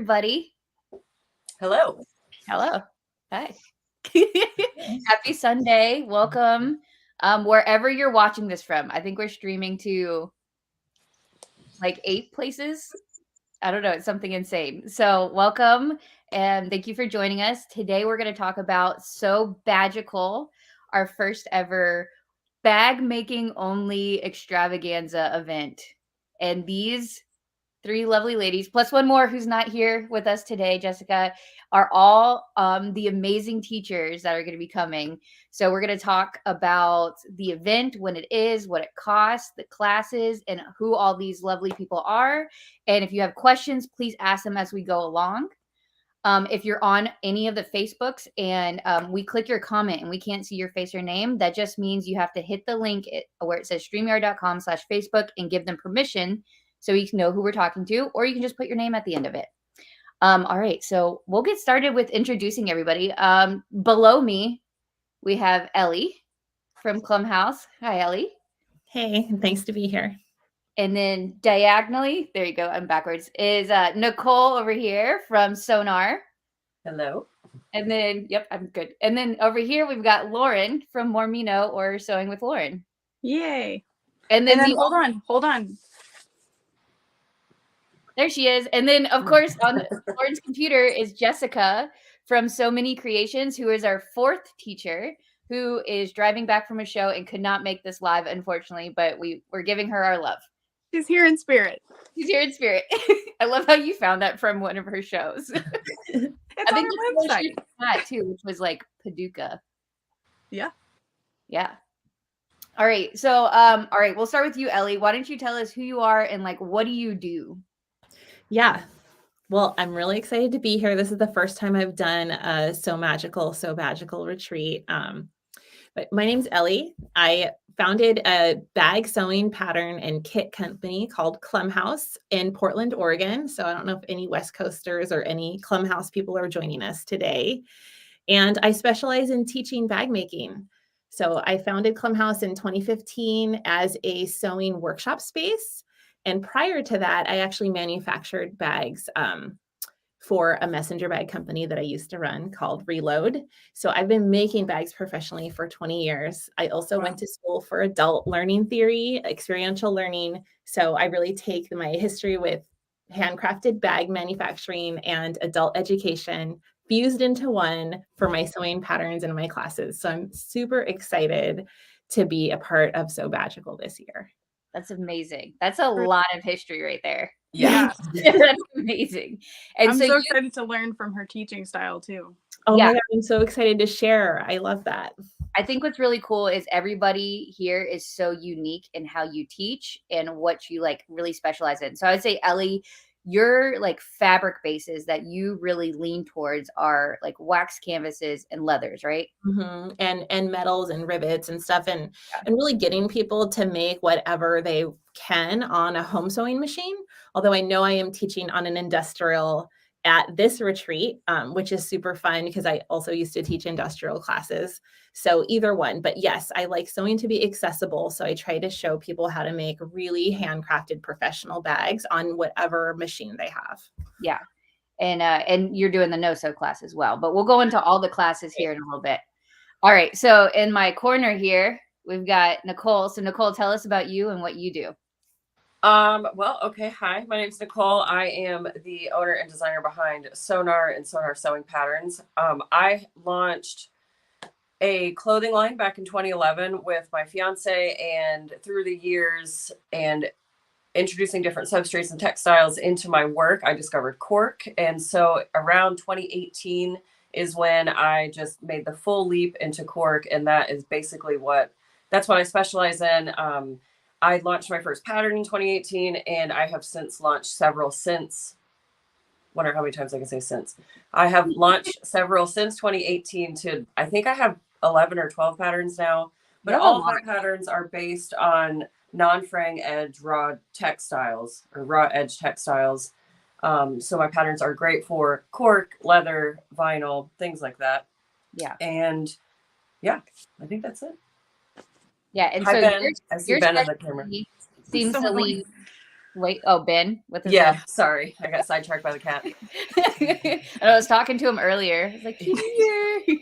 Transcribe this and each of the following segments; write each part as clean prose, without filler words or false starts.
everybody. Hello. Hello. Hi. Happy Sunday. Welcome. Wherever you're watching this from. I think we're streaming to like 8 places. I don't know. It's something insane. So welcome and thank you for joining us. Today we're going to talk about Sew Bagical, our first ever bag making only extravaganza event. And these 3 lovely ladies, plus one more who's not here with us today, Jessica, are all the amazing teachers that are going to be coming. So we're going to talk about the event, when it is, what it costs, the classes, and who all these lovely people are. And if you have questions, please ask them as we go along. If you're on any of the Facebooks and we click your comment and we can't see your face or name, that just means you have to hit the link where it says StreamYard.com/Facebook and give them permission so you can know who we're talking to, or you can just put your name at the end of it. All right, so we'll get started with introducing everybody. Below me, we have Ellie from Klum House. Hi, Ellie. Hey, thanks to be here. And then diagonally, there you go, I'm backwards, is Nicole over here from SewGnar. Hello. And then, yep, I'm good. And then over here, we've got Lauren from MoreMeKnow or Sewing with Lauren. Yay. And then, hold on. There she is. And then, of course, on Lauren's computer is Jessica from So Many Creations, who is our 4th teacher, who is driving back from a show and could not make this live, unfortunately, but we're giving her our love. She's here in spirit. She's here in spirit. I love how you found that from one of her shows. It's I think on her website. That too, which was like Paducah. Yeah. Yeah. All right. So, all right, we'll start with you, Ellie. Why don't you tell us who you are and like what do you do? Yeah. Well, I'm really excited to be here. This is the first time I've done a Sew Bagical retreat. But my name's Ellie. I founded a bag sewing pattern and kit company called Klum House in Portland, Oregon. So I don't know if any West Coasters or any Klum House people are joining us today. And I specialize in teaching bag making. So I founded Klum House in 2015 as a sewing workshop space. And prior to that, I actually manufactured bags for a messenger bag company that I used to run called Reload. So I've been making bags professionally for 20 years. I also went to school for adult learning theory, experiential learning. So I really take my history with handcrafted bag manufacturing and adult education fused into one for my sewing patterns and my classes. So I'm super excited to be a part of Sew Bagical this year. That's amazing. That's a lot of history right there. Yeah. That's amazing. And I'm so excited to learn from her teaching style too. Oh my God, I'm so excited to share. I love that. I think what's really cool is everybody here is so unique in how you teach and what you like really specialize in. So I would say, Ellie, your like fabric bases that you really lean towards are like wax canvases and leathers, right? Mm-hmm. And metals and rivets and stuff, and really getting people to make whatever they can on a home sewing machine. Although I know I am teaching on an industrial at this retreat, which is super fun because I also used to teach industrial classes. So either one, but yes, I like sewing to be accessible. So I try to show people how to make really handcrafted professional bags on whatever machine they have. Yeah. And you're doing the no-sew class as well, but we'll go into all the classes here in a little bit. All right. So in my corner here, we've got Nicole. So Nicole, tell us about you and what you do. Well, okay. Hi, my name's Nicole. I am the owner and designer behind SewGnar and SewGnar Sewing Patterns. I launched a clothing line back in 2011 with my fiance, and through the years and introducing different substrates and textiles into my work, I discovered cork. And so around 2018 is when I just made the full leap into cork. And that is basically that's what I specialize in. I launched my first pattern in 2018, and I have since launched several since. Wonder how many times I can say since. I have launched several since 2018 to, I think I have 11 or 12 patterns now, but all of my patterns are based on non-fraying edge raw textiles or raw edge textiles. So my patterns are great for cork, leather, vinyl, things like that. Yeah. And yeah, I think that's it. Yeah, and Hi, so Ben. I see Ben on the camera. seems to lean Wait, oh, Ben with his Yeah, sorry. I got sidetracked by the cat. and I was talking to him earlier. I was like, come here.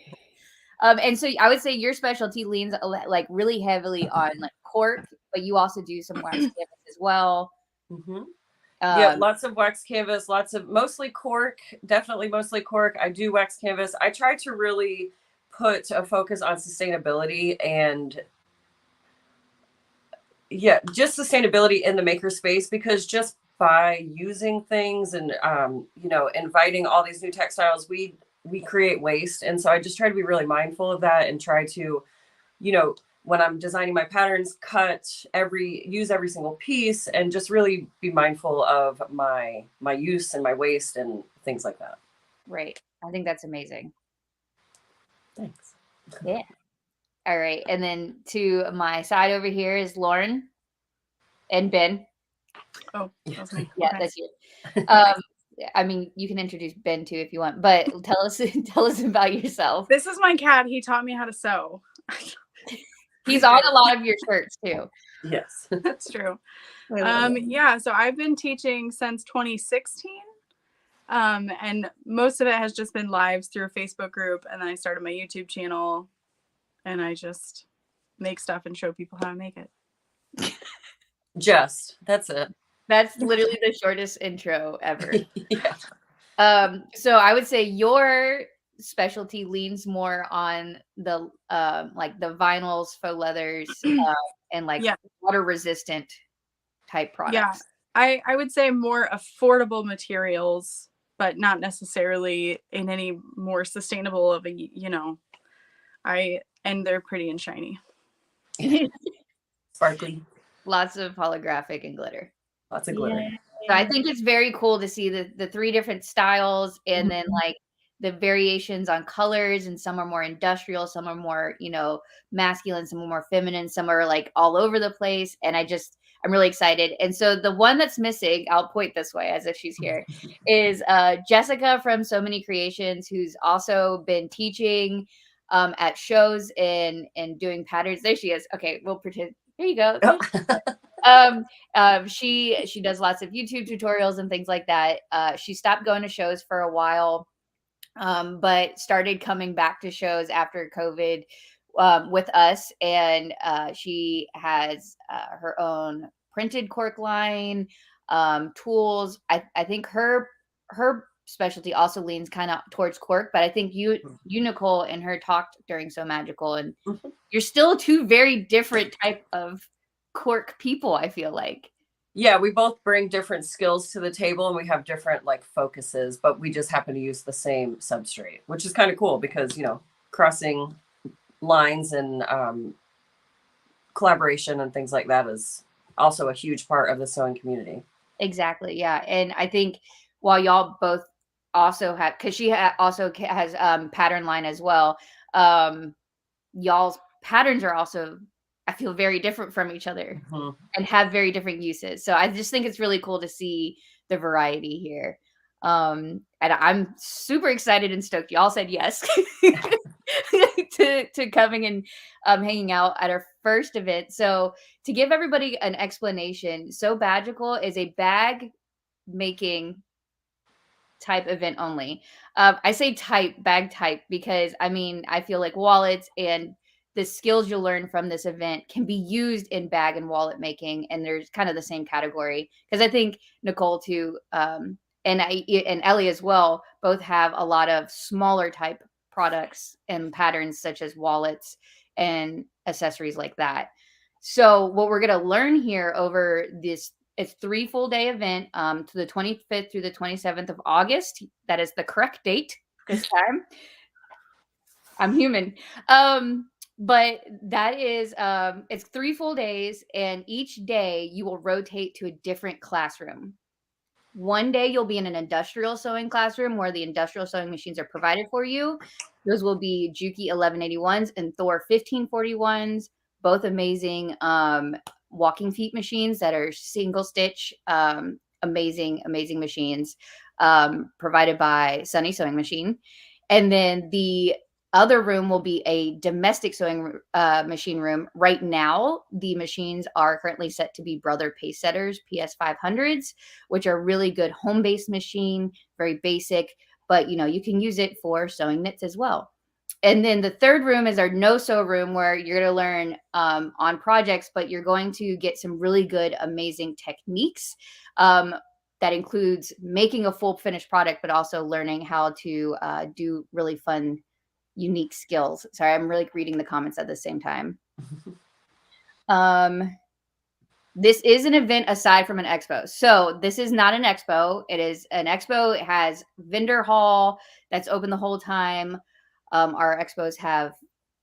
And so I would say your specialty leans like really heavily on like cork, but you also do some wax canvas as well. Mm-hmm. Yeah, Um, lots of wax canvas, mostly cork, definitely mostly cork. I do wax canvas. I try to really put a focus on sustainability and just sustainability in the maker space, because just by using things and inviting all these new textiles, we create waste. And so I just try to be really mindful of that and try to, when I'm designing my patterns, use every single piece and just really be mindful of my use and my waste and things like that. right. I think that's amazing. Thanks. Yeah. All right. And then to my side over here is Lauren and Ben. Oh, that's me. Yeah, Okay. that's you. I mean, you can introduce Ben too if you want, but tell us about yourself. This is my cat. He taught me how to sew. He's on a lot of your shirts too. Yes. That's true. Yeah, so I've been teaching since 2016. And most of it has just been lives through a Facebook group. And then I started my YouTube channel and I just make stuff and show people how to make it. That's it. That's literally the shortest intro ever. Yeah. So I would say your specialty leans more on the like the vinyls, faux leathers, and like water resistant type products. Yeah, I would say more affordable materials, but not necessarily in any more sustainable of a, and they're pretty and shiny. Sparkly. Lots of holographic and glitter. Lots of glitter. Yeah. So I think it's very cool to see the three different styles and then like the variations on colors, and some are more industrial, some are more, masculine, some are more feminine, some are like all over the place. And I'm really excited. And so the one that's missing, I'll point this way as if she's here, is Jessica from So Many Creations, who's also been teaching at shows and doing patterns. There she is. Okay, we'll pretend. There you go. She does lots of YouTube tutorials and things like that. She stopped going to shows for a while, but started coming back to shows after COVID with us. And she has her own printed cork line, tools. I think her specialty also leans kind of towards cork, but I think you Nicole and her talked during So Magical, and you're still two very different type of cork people, I feel like. Yeah, we both bring different skills to the table and we have different like focuses, but we just happen to use the same substrate, which is kind of cool because, crossing lines and collaboration and things like that is also a huge part of the sewing community. Exactly. Yeah. And I think while y'all both also have, because she also has pattern line as well, y'all's patterns are also, I feel, very different from each other and have very different uses. So I just think it's really cool to see the variety here. And I'm super excited and stoked y'all said yes to coming and hanging out at our first event. So to give everybody an explanation, Sew Bagical is a bag making type event only. I say bag type, because I feel like wallets and the skills you'll learn from this event can be used in bag and wallet making, and there's kind of the same category, because I think Nicole too, and Ellie as well, both have a lot of smaller type products and patterns such as wallets and accessories like that. So what we're going to learn here over this, it's 3 full day event, to the 25th through the 27th of August. That is the correct date this time. I'm human. But that is, it's 3 full days, and each day you will rotate to a different classroom. One day you'll be in an industrial sewing classroom where the industrial sewing machines are provided for you. Those will be Juki 1181s and Thor 1541s, both amazing walking feet machines that are single stitch, amazing machines, provided by Sunny Sewing Machine. And then the other room will be a domestic sewing machine room. Right now, the machines are currently set to be Brother Pace Setters PS500s, which are really good home-based machine, very basic, but you can use it for sewing knits as well. And then the third room is our no-sew room, where you're going to learn on projects, but you're going to get some really good, amazing techniques. That includes making a full finished product, but also learning how to do really fun, unique skills. Sorry, I'm really reading the comments at the same time. This is an event aside from an expo. So this is not an expo. It is an expo. It has vendor hall that's open the whole time. Our expos have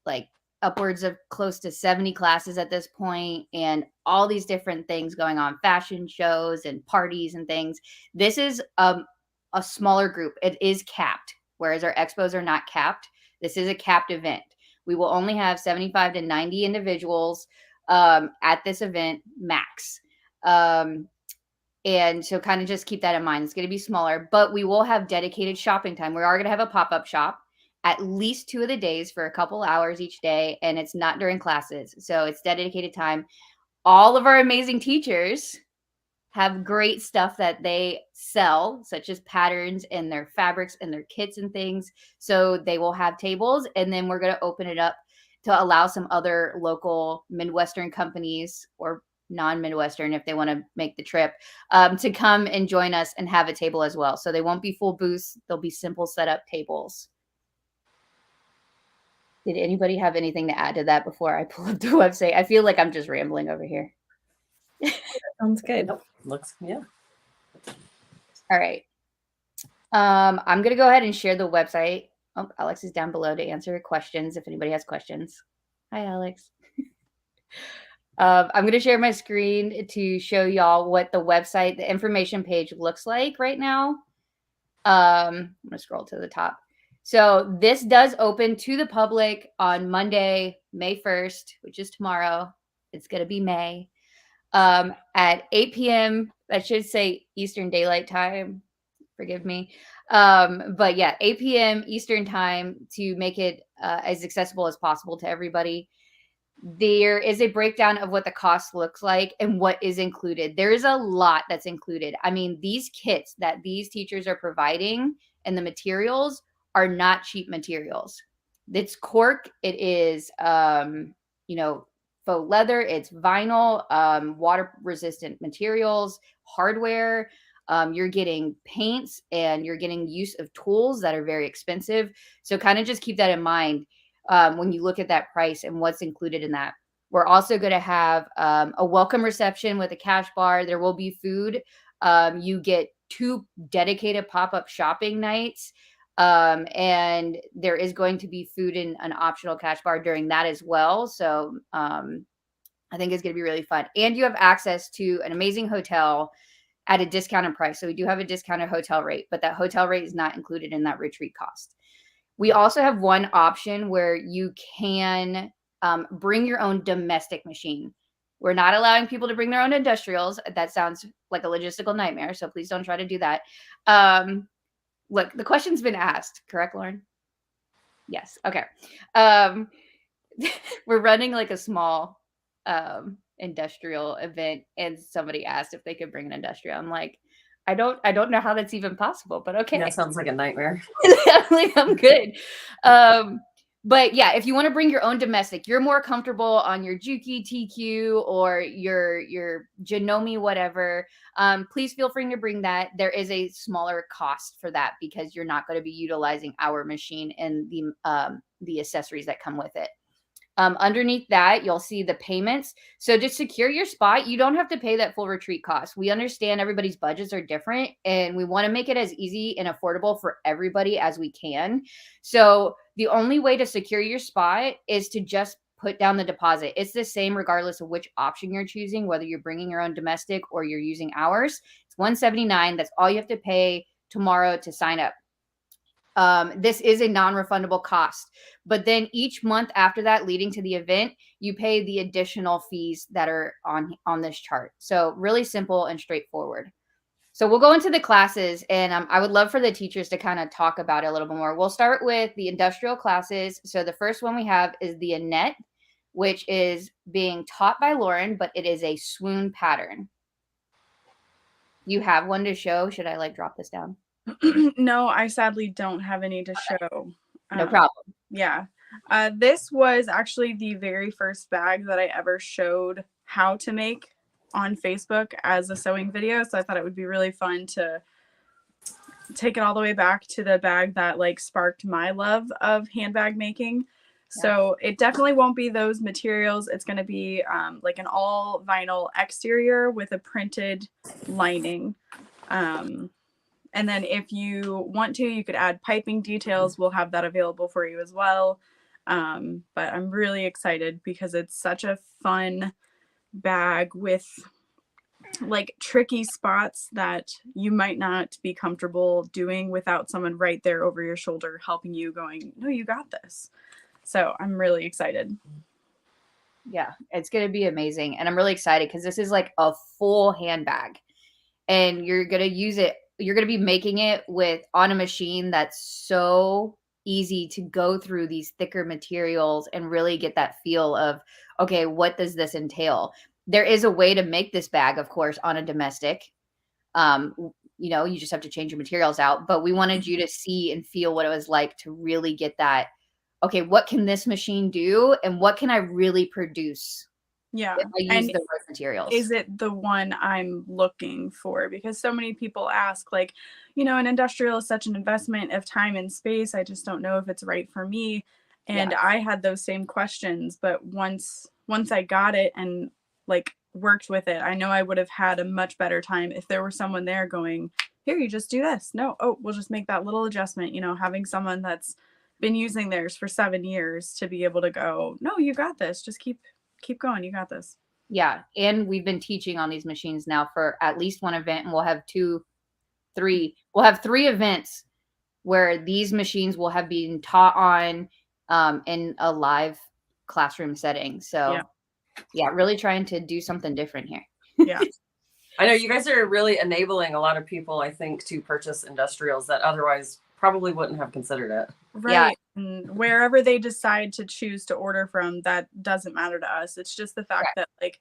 like upwards of close to 70 classes at this point, and all these different things going on, fashion shows and parties and things. This is a smaller group. It is capped, whereas our expos are not capped. This is a capped event. We will only have 75 to 90 individuals at this event max. And so kind of just keep that in mind. It's going to be smaller, but we will have dedicated shopping time. We are going to have a pop-up shop at least 2 of the days for a couple hours each day, and it's not during classes. So it's dedicated time. All of our amazing teachers have great stuff that they sell, such as patterns and their fabrics and their kits and things. So they will have tables, and then we're going to open it up to allow some other local Midwestern companies or non-Midwestern, if they want to make the trip, to come and join us and have a table as well. So they won't be full booths. They'll be simple setup tables. Did anybody have anything to add to that before I pull up the website? I feel like I'm just rambling over here. Sounds good. Nope. Looks, yeah. All right. I'm going to go ahead and share the website. Oh, Alex is down below to answer questions if anybody has questions. Hi, Alex. I'm going to share my screen to show y'all what the website, the information page looks like right now. I'm going to scroll to the top. So this does open to the public on Monday, May 1st, which is tomorrow. It's going to be May. At 8 p.m. That should say Eastern Daylight Time. Forgive me. But yeah, 8 p.m. Eastern Time to make it as accessible as possible to everybody. There is a breakdown of what the cost looks like and what is included. There is a lot that's included. I mean, these kits that these teachers are providing and the materials are not cheap materials. It's cork. It is, faux leather. It's vinyl, water resistant materials, hardware. You're getting paints, and you're getting use of tools that are very expensive. So kind of just keep that in mind when you look at that price and what's included in that. We're also going to have a welcome reception with a cash bar. There will be food. You get 2 dedicated pop-up shopping nights. And there is going to be food in an optional cash bar during that as well. So I think it's going to be really fun. And you have access to an amazing hotel at a discounted price. So we do have a discounted hotel rate, but that hotel rate is not included in that retreat cost. We also have one option where you can bring your own domestic machine. We're not allowing people to bring their own industrials. That sounds like a logistical nightmare, so please don't try to do that. Look, the question's been asked, correct, Lauren? Yes. Okay. We're running like a small industrial event, and somebody asked if they could bring an industrial. I'm like, I don't know how that's even possible, but okay. That sounds like a nightmare. I'm good. But yeah, if you want to bring your own domestic, you're more comfortable on your Juki TQ or your Janome, whatever. Please feel free to bring that. There is a smaller cost for that because you're not going to be utilizing our machine and the accessories that come with it. Underneath that, you'll see the payments. So to secure your spot, you don't have to pay that full retreat cost. We understand everybody's budgets are different, and we want to make it as easy and affordable for everybody as we can. So the only way to secure your spot is to just put down the deposit. It's the same regardless of which option you're choosing, whether you're bringing your own domestic or you're using ours. It's $179. That's all you have to pay tomorrow to sign up. This is a non-refundable cost, but then each month after that, leading to the event, you pay the additional fees that are on this chart. So really simple and straightforward. So we'll go into the classes, and I would love for the teachers to kind of talk about it a little bit more. We'll start with the industrial classes. So the first one we have is the Annette, which is being taught by Lauren, but it is a swoon pattern. You have one to show? Should I like drop this down? No, I sadly don't have any to show. No problem. Yeah. This was actually the very first bag that I ever showed how to make on Facebook as a sewing video. So I thought it would be really fun to take it all the way back to the bag that like sparked my love of handbag making. So it definitely won't be those materials. It's going to be like an all vinyl exterior with a printed lining. And then if you want to, you could add piping details. We'll have that available for you as well. But I'm really excited because it's such a fun bag with like tricky spots that you might not be comfortable doing without someone right there over your shoulder helping you going, no, you got this. So I'm really excited. Yeah, it's going to be amazing. And I'm really excited because this is like a full handbag, and you're going to use it. You're going to be making it on a machine that's so easy to go through these thicker materials and really get that feel of, okay, what does this entail? There is a way to make this bag, of course, on a domestic. You just have to change your materials out, but we wanted you to see and feel what it was like to really get that. Okay, what can this machine do, and what can I really produce? Yeah. If I use the right materials. Is it the one I'm looking for? Because so many people ask, like, an industrial is such an investment of time and space. I just don't know if it's right for me. And I had those same questions, but once I got it and like worked with it, I know I would have had a much better time if there were someone there going, here, you just do this. No, we'll just make that little adjustment. Having someone that's been using theirs for 7 years to be able to go, no, you got this. Just keep going. You got this. Yeah. And we've been teaching on these machines now for at least one event, and we'll have We'll have 3 events where these machines will have been taught on in a live classroom setting. So yeah, really trying to do something different here. Yeah. I know you guys are really enabling a lot of people, I think, to purchase industrials that otherwise probably wouldn't have considered it. Right. Yeah. And wherever they decide to choose to order from, that doesn't matter to us. It's just the fact that like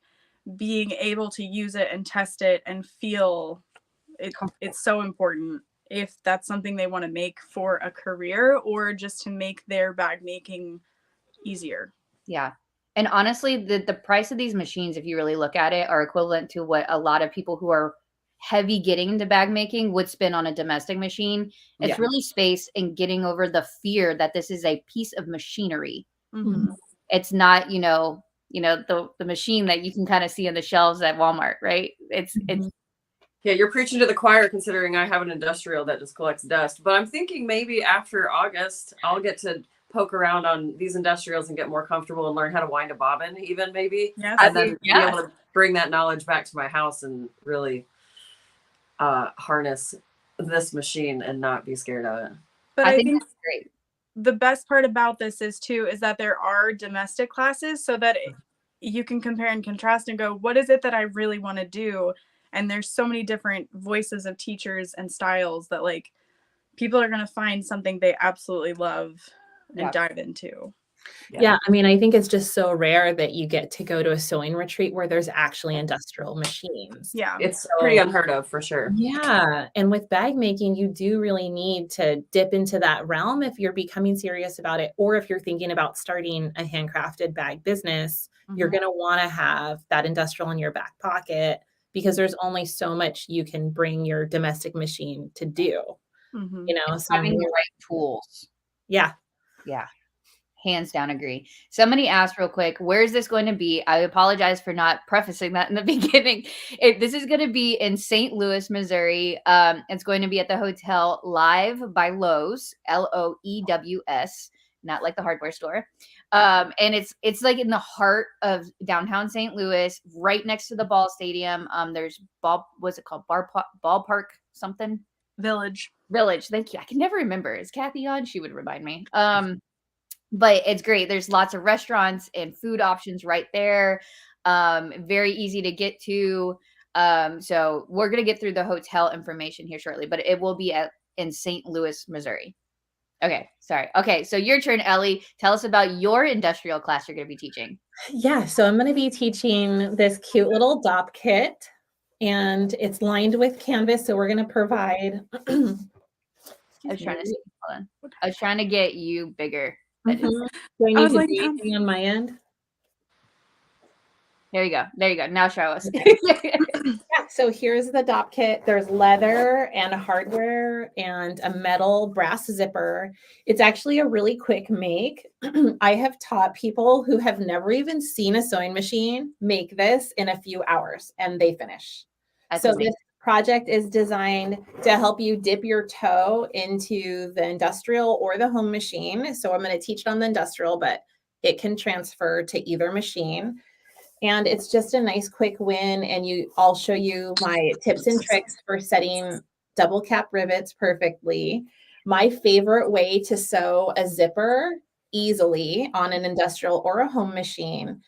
being able to use it and test it and feel it, it's so important if that's something they want to make for a career or just to make their bag making easier. Yeah. And honestly, the price of these machines, if you really look at it, are equivalent to what a lot of people who are heavy getting into bag making would spend on a domestic machine. It's really space and getting over the fear that this is a piece of machinery. Mm-hmm. It's not, the machine that you can kind of see on the shelves at Walmart, right? It's Yeah, you're preaching to the choir considering I have an industrial that just collects dust. But I'm thinking maybe after August, I'll get to poke around on these industrials and get more comfortable and learn how to wind a bobbin even maybe. Yes. And then be able to bring that knowledge back to my house and really harness this machine and not be scared of it. But I think that's great. The best part about this is that there are domestic classes so that you can compare and contrast and go, what is it that I really want to do? And there's so many different voices of teachers and styles that like people are going to find something they absolutely love and dive into. Yeah. I mean, I think it's just so rare that you get to go to a sewing retreat where there's actually industrial machines. Yeah. It's pretty unheard of for sure. Yeah. And with bag making, you do really need to dip into that realm if you're becoming serious about it, or if you're thinking about starting a handcrafted bag business, you're going to want to have that industrial in your back pocket because there's only so much you can bring your domestic machine to do, So having the right tools. Yeah. Yeah. Hands down agree. Somebody asked real quick, where is this going to be? I apologize for not prefacing that in the beginning. This is going to be in St. Louis, Missouri. It's going to be at the Hotel Live by Lowe's, Loews, not like the hardware store. And it's like in the heart of downtown St. Louis, right next to the ball stadium. There's what's it called? Ballpark something? Village. Thank you. I can never remember. Is Kathy on? She would remind me. But it's great. There's lots of restaurants and food options right there. Very easy to get to. So we're going to get through the hotel information here shortly, but it will be in St. Louis, Missouri. Okay, sorry. Okay, so your turn, Ellie. Tell us about your industrial class you're going to be teaching. Yeah, so I'm going to be teaching this cute little Dopp kit, and it's lined with canvas. So we're going to provide. I was trying to see. Hold on. I was trying to get you bigger. Do I need to do anything on my end? There you go. There you go. Now show us. Yeah, so here's the Dopp kit. There's leather and hardware and a metal brass zipper. It's actually a really quick make. I have taught people who have never even seen a sewing machine make this in a few hours, and they finish. That's amazing. This project is designed to help you dip your toe into the industrial or the home machine. So I'm going to teach it on the industrial, but it can transfer to either machine. And it's just a nice quick win. And I'll show you my tips and tricks for setting double cap rivets perfectly. My favorite way to sew a zipper easily on an industrial or a home machine.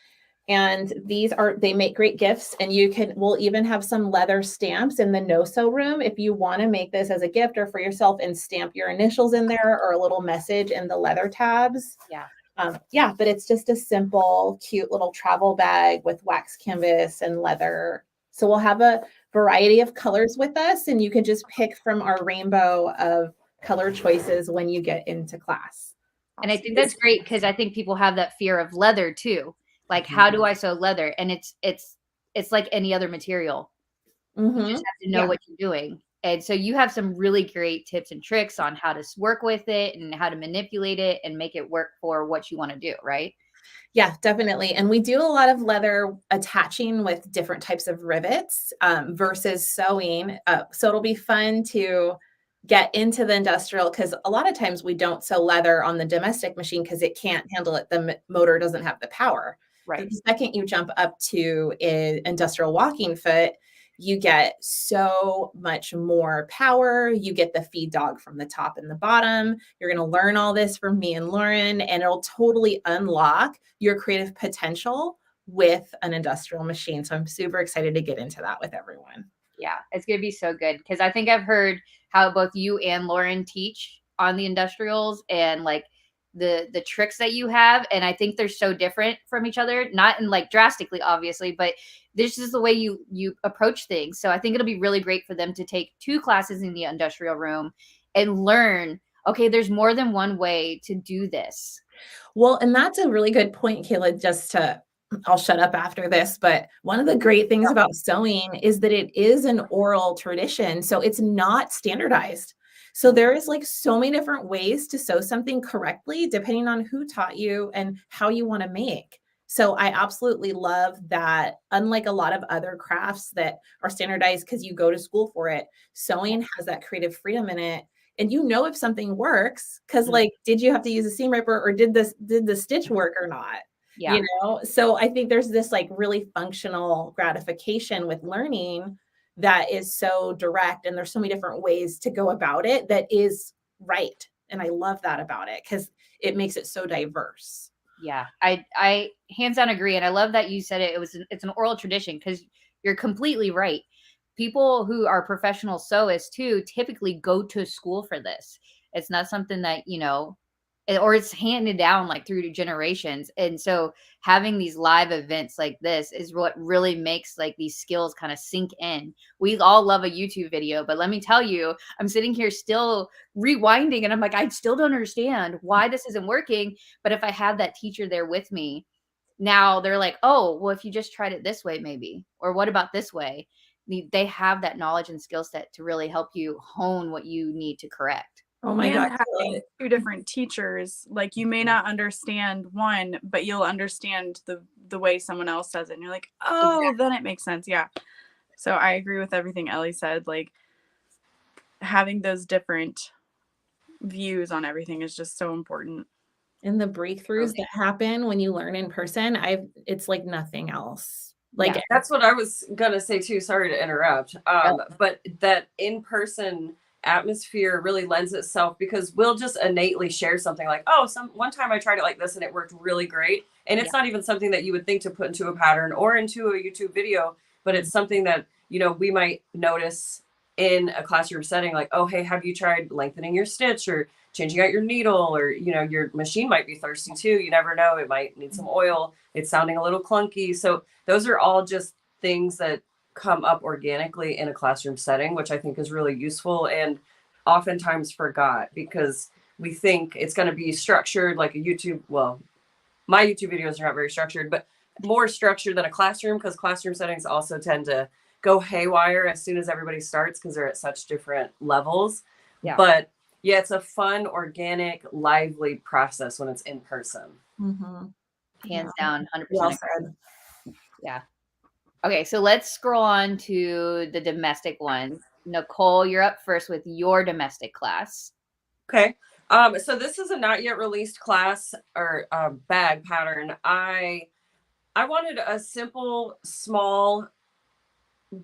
And they make great gifts, and we'll even have some leather stamps in the no-sew room if you want to make this as a gift or for yourself and stamp your initials in there or a little message in the leather tabs. Yeah. But it's just a simple, cute little travel bag with wax canvas and leather. So we'll have a variety of colors with us, and you can just pick from our rainbow of color choices when you get into class. And I think that's great because I think people have that fear of leather too. Like, how do I sew leather? And it's like any other material. You just have to know what you're doing. And so you have some really great tips and tricks on how to work with it and how to manipulate it and make it work for what you want to do, right? Yeah, definitely. And we do a lot of leather attaching with different types of rivets versus sewing. So it'll be fun to get into the industrial, because a lot of times we don't sew leather on the domestic machine because it can't handle it. The motor doesn't have the power. Right. The second you jump up to an industrial walking foot, you get so much more power. You get the feed dog from the top and the bottom. You're going to learn all this from me and Lauren, and it'll totally unlock your creative potential with an industrial machine. So I'm super excited to get into that with everyone. Yeah, it's going to be so good because I think I've heard how both you and Lauren teach on the industrials and like the tricks that you have. And I think they're so different from each other, not in like drastically, obviously, but this is the way you approach things. So I think it'll be really great for them to take 2 classes in the industrial room and learn, okay, there's more than one way to do this. Well, and that's a really good point, Kayla, I'll shut up after this, but one of the great things about sewing is that it is an oral tradition. So it's not standardized. So there is like so many different ways to sew something correctly, depending on who taught you and how you want to make. So I absolutely love that. Unlike a lot of other crafts that are standardized because you go to school for it, sewing has that creative freedom in it. And if something works, because like, did you have to use a seam ripper or did the stitch work or not? Yeah. So I think there's this like really functional gratification with learning that is so direct, and there's so many different ways to go about it that is right. And I love that about it because it makes it so diverse. Yeah, I hands down agree. And I love that you said it's an oral tradition, because you're completely right. People who are professional sewists too typically go to school for this. It's not something that, or it's handed down like through generations. And so having these live events like this is what really makes like these skills kind of sink in. We all love a YouTube video, but let me tell you, I'm sitting here still rewinding and I'm like, I still don't understand why this isn't working. But if I have that teacher there with me, now they're like, oh, well, if you just tried it this way, maybe, or what about this way? They have that knowledge and skill set to really help you hone what you need to correct. Oh my God. Having 2 different teachers, like you may not understand one, but you'll understand the way someone else does it. And you're like, oh, exactly. Then it makes sense. Yeah. So I agree with everything Ellie said. Like having those different views on everything is just so important. And the breakthroughs that happen when you learn in person, it's like nothing else. Like that's what I was gonna say too. Sorry to interrupt. But that in-person atmosphere really lends itself, because we'll just innately share something like, oh, one time I tried it like this and it worked really great. And it's not even something that you would think to put into a pattern or into a YouTube video, but it's something that, you know, we might notice in a classroom setting, like, oh, hey, have you tried lengthening your stitch or changing out your needle, or, you know, your machine might be thirsty too. You never know. It might need some oil. It's sounding a little clunky. So those are all just things that come up organically in a classroom setting, which I think is really useful and oftentimes forgot, because we think it's going to be structured like a YouTube. Well, my YouTube videos are not very structured, but more structured than a classroom, because classroom settings also tend to go haywire as soon as everybody starts, because they're at such different levels. Yeah. But yeah, it's a fun, organic, lively process when it's in person. Hands down, 100%. Well said. Yeah. Okay, so let's scroll on to the domestic one. Nicole, you're up first with your domestic class. Okay. So this is a not yet released class or bag pattern. I wanted a simple, small,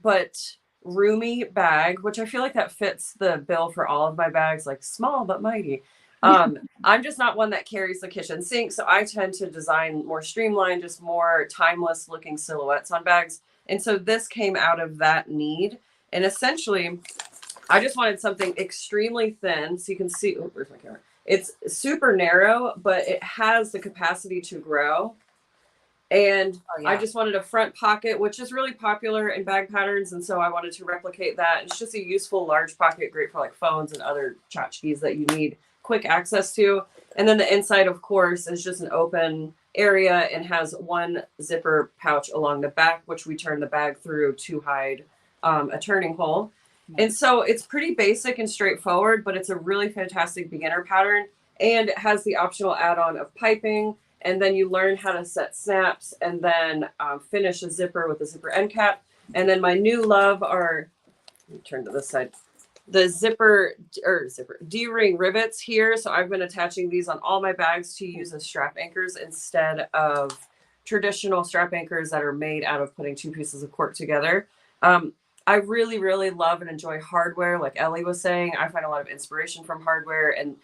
but roomy bag, which I feel like that fits the bill for all of my bags, like small but mighty. I'm just not one that carries the kitchen sink, so I tend to design more streamlined, just more timeless looking silhouettes on bags. And so this came out of that need. And essentially, I just wanted something extremely thin, so you can see, oh, where's my camera? It's super narrow, but it has the capacity to grow. And I just wanted a front pocket, which is really popular in bag patterns. And so I wanted to replicate that. It's just a useful large pocket, great for like phones and other tchotchkes that you need quick access to. And then the inside, of course, is just an open area and has one zipper pouch along the back, which we turn the bag through to hide a turning hole. And so it's pretty basic and straightforward, but it's a really fantastic beginner pattern. And it has the optional add-on of piping. And then you learn how to set snaps and then finish a zipper with a zipper end cap. And then my new love are, let me turn to this side, the D-ring rivets here. So I've been attaching these on all my bags to use as strap anchors instead of traditional strap anchors that are made out of putting two pieces of cork together. I really, really love and enjoy hardware. Like Ellie was saying, I find a lot of inspiration from hardware, and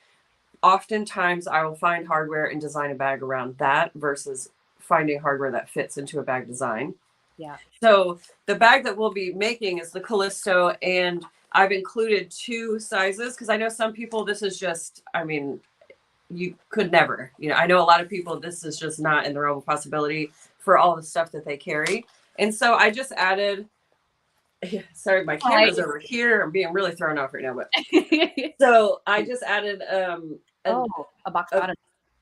oftentimes I will find hardware and design a bag around that versus finding hardware that fits into a bag design. Yeah. So the bag that we'll be making is the Callisto, and I've included 2 sizes because I know some people, this is just, I mean, you could never, you know, I know a lot of people, this is just not in the realm of possibility for all the stuff that they carry. And so I just added, sorry, my camera's over here. I'm being really thrown off right now, but so I just added a box bottom.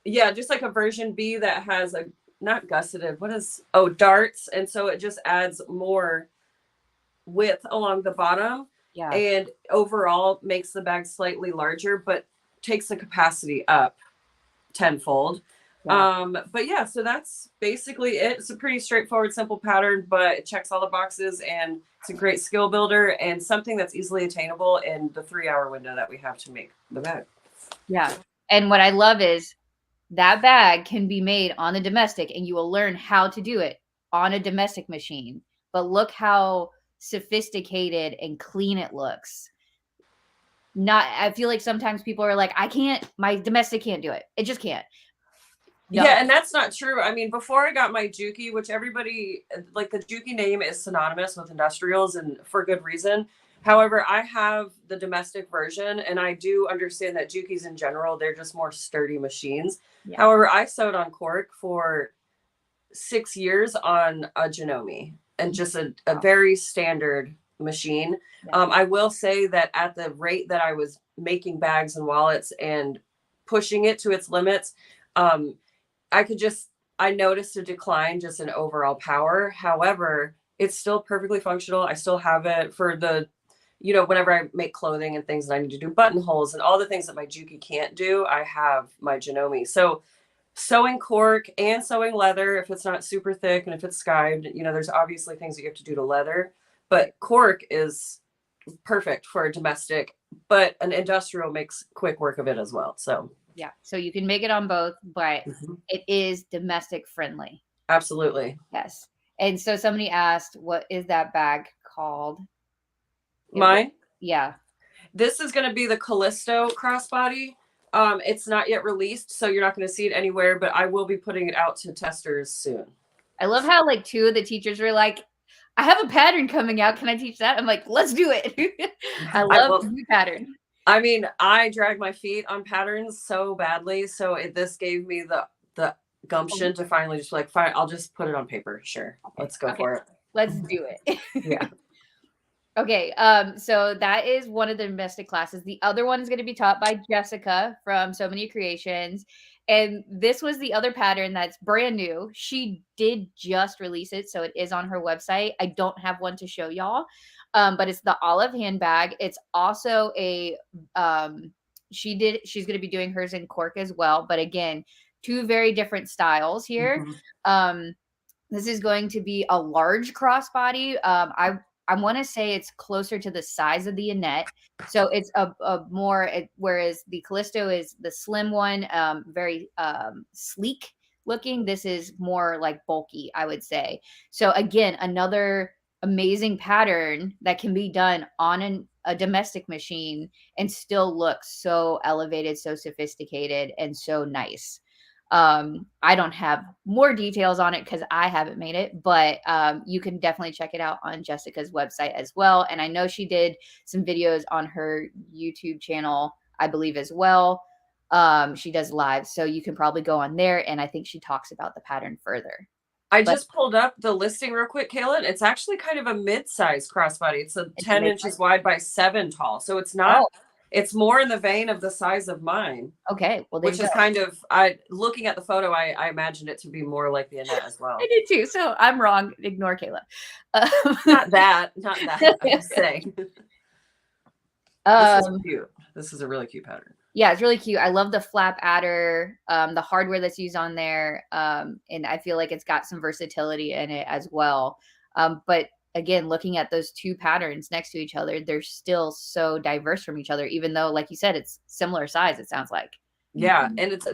Yeah, just like a version B that has a not gusseted, darts, and so it just adds more width along the bottom. Yeah. And overall makes the bag slightly larger, but takes the capacity up tenfold. Yeah. But yeah, so that's basically it. It's a pretty straightforward, simple pattern, but it checks all the boxes, and it's a great skill builder and something that's easily attainable in the 3-hour window that we have to make the bag. Yeah. And what I love is that bag can be made on the domestic, and you will learn how to do it on a domestic machine. But look how sophisticated and clean it looks. I feel like sometimes people are like, my domestic can't do it. It just can't. No. Yeah, and that's not true. I mean, before I got my Juki, which everybody, like the Juki name is synonymous with industrials and for good reason. However, I have the domestic version, and I do understand that Jukis in general, they're just more sturdy machines. Yeah. However, I sewed on cork for 6 years on a Janome, and just a very standard machine. Yeah. I will say that at the rate that I was making bags and wallets and pushing it to its limits, I noticed a decline just in overall power. However, it's still perfectly functional. I still have it for the, whenever I make clothing and things that I need to do buttonholes and all the things that my Juki can't do, I have my Janome. So sewing cork and sewing leather, if it's not super thick and if it's skived, there's obviously things that you have to do to leather, but cork is perfect for a domestic, but an industrial makes quick work of it as well. So yeah, so you can make it on both, but it is domestic friendly. Absolutely. Yes. And so somebody asked, what is that bag called? Mine? Yeah. This is going to be the Callisto crossbody. It's not yet released, so you're not going to see it anywhere, but I will be putting it out to testers soon. I love how 2 of the teachers were like, I have a pattern coming out. Can I teach that? I'm like, let's do it. I love the new pattern. I mean, I drag my feet on patterns so badly. So this gave me the gumption to finally just be like, fine, I'll just put it on paper. Sure. Let's go for it. Let's do it. Yeah. Okay. So that is one of the domestic classes. The other one is going to be taught by Jessica from So Many Creations. And this was the other pattern that's brand new. She did just release it, so it is on her website. I don't have one to show y'all, but it's the olive handbag. It's also a she's going to be doing hers in cork as well. But again, two very different styles here. This is going to be a large crossbody. I want to say it's closer to the size of the Annette. So it's a more, whereas the Callisto is the slim one, very sleek looking. This is more like bulky, I would say. So again, another amazing pattern that can be done on a domestic machine and still look so elevated, so sophisticated, and so nice. I don't have more details on it because I haven't made it, but you can definitely check it out on Jessica's website as well. And I know she did some videos on her YouTube channel, I believe, as well. She does live, so you can probably go on there, and I think she talks about the pattern further. I just pulled up the listing real quick, Kayla. It's actually kind of a mid-size crossbody. It's 10 inches wide by 7 tall. So it's not, it's more in the vein of the size of mine. Okay. Well, which is kind of, looking at the photo, I imagined it to be more like the Annette as well. I did too. So I'm wrong. Ignore Kayla. Not that. I'm just saying. This is cute. This is a really cute pattern. Yeah, it's really cute. I love the flap adder, the hardware that's used on there. And I feel like it's got some versatility in it as well. But again, looking at those two patterns next to each other, they're still so diverse from each other, even though, like you said, it's similar size, it sounds like. Yeah. And it's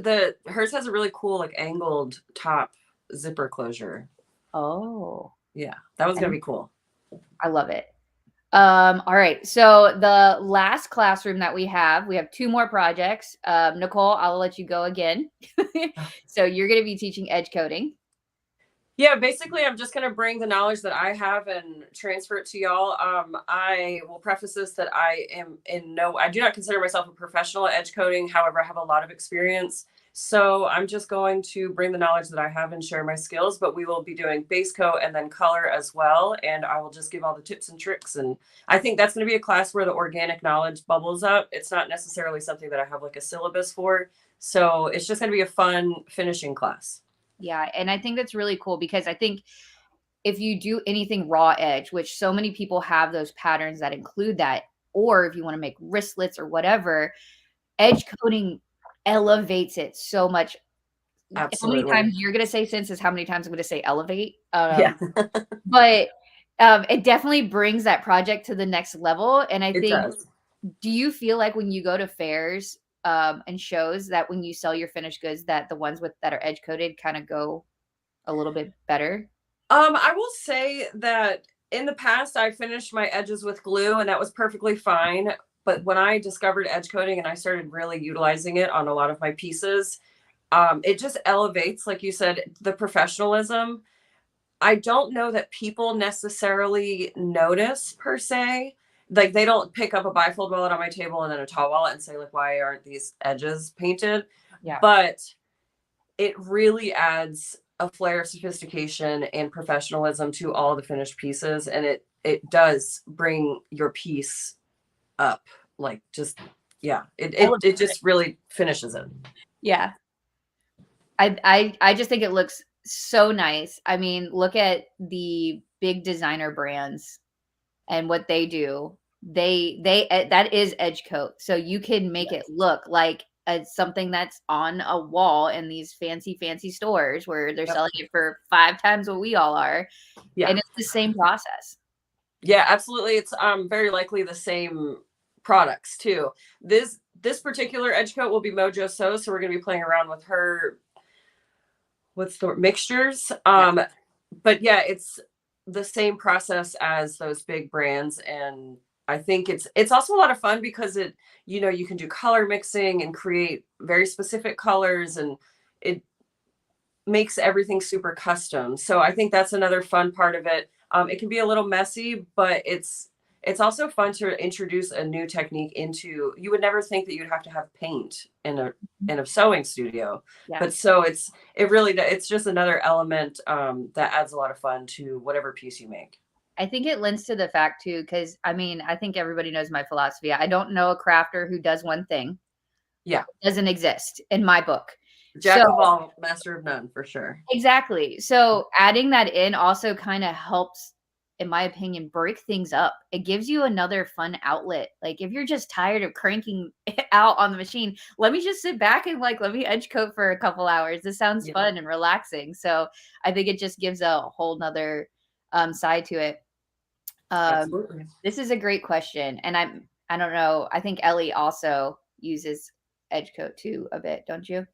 hers has a really cool, like, angled top zipper closure. Oh. Yeah. That was going to be cool. I love it. All right. So the last classroom that we have 2 more projects. Nicole, I'll let you go again. So you're going to be teaching edge coding. Yeah, basically, I'm just going to bring the knowledge that I have and transfer it to y'all. I will preface this that I do not consider myself a professional at edge coding. However, I have a lot of experience. So I'm just going to bring the knowledge that I have and share my skills, but we will be doing base coat and then color as well. And I will just give all the tips and tricks. And I think that's going to be a class where the organic knowledge bubbles up. It's not necessarily something that I have like a syllabus for. So it's just going to be a fun finishing class. Yeah. And I think that's really cool because I think if you do anything raw edge, which so many people have those patterns that include that, or if you want to make wristlets or whatever, edge coding elevates it so much. Absolutely. How many times you're going to say since is how many times I'm going to say elevate. Yeah. But it definitely brings that project to the next level. And I think, do you feel like when you go to fairs and shows that when you sell your finished goods, that the ones that are edge coated kind of go a little bit better? I will say that in the past, I finished my edges with glue and that was perfectly fine. But when I discovered edge coating and I started really utilizing it on a lot of my pieces, it just elevates, like you said, the professionalism. I don't know that people necessarily notice per se. Like they don't pick up a bifold wallet on my table and then a tall wallet and say like, why aren't these edges painted? Yeah. But it really adds a flair of sophistication and professionalism to all the finished pieces. And it does bring your piece up, like just, yeah, it just really finishes it. Yeah. I just think it looks so nice. I mean, look at the big designer brands and what they do. They that is edge coat. So you can make it look like something that's on a wall in these fancy stores where they're selling it for 5 times what we all are. Yeah. And it's the same process. Yeah, absolutely. It's very likely the same products too. This particular edge coat will be Mojo Sew, so we're going to be playing around with her mixtures. But yeah, it's the same process as those big brands, and I think it's also a lot of fun because you can do color mixing and create very specific colors, and it makes everything super custom. So I think that's another fun part of it. It can be a little messy, but it's also fun to introduce a new technique into. You would never think that you'd have to have paint in a sewing studio, but so it's just another element that adds a lot of fun to whatever piece you make. I think it lends to the fact too, because I mean, I think everybody knows my philosophy. I don't know a crafter who does one thing. Yeah, it doesn't exist in my book. Jack of all, master of none, for sure. Exactly. So adding that in also kind of helps, in my opinion, break things up. It gives you another fun outlet. Like if you're just tired of cranking it out on the machine, let me just sit back and like, let me edge coat for a couple hours. This sounds fun and relaxing. So I think it just gives a whole nother side to it. Absolutely. This is a great question. And I don't know. I think Ellie also uses edge coat too a bit, don't you?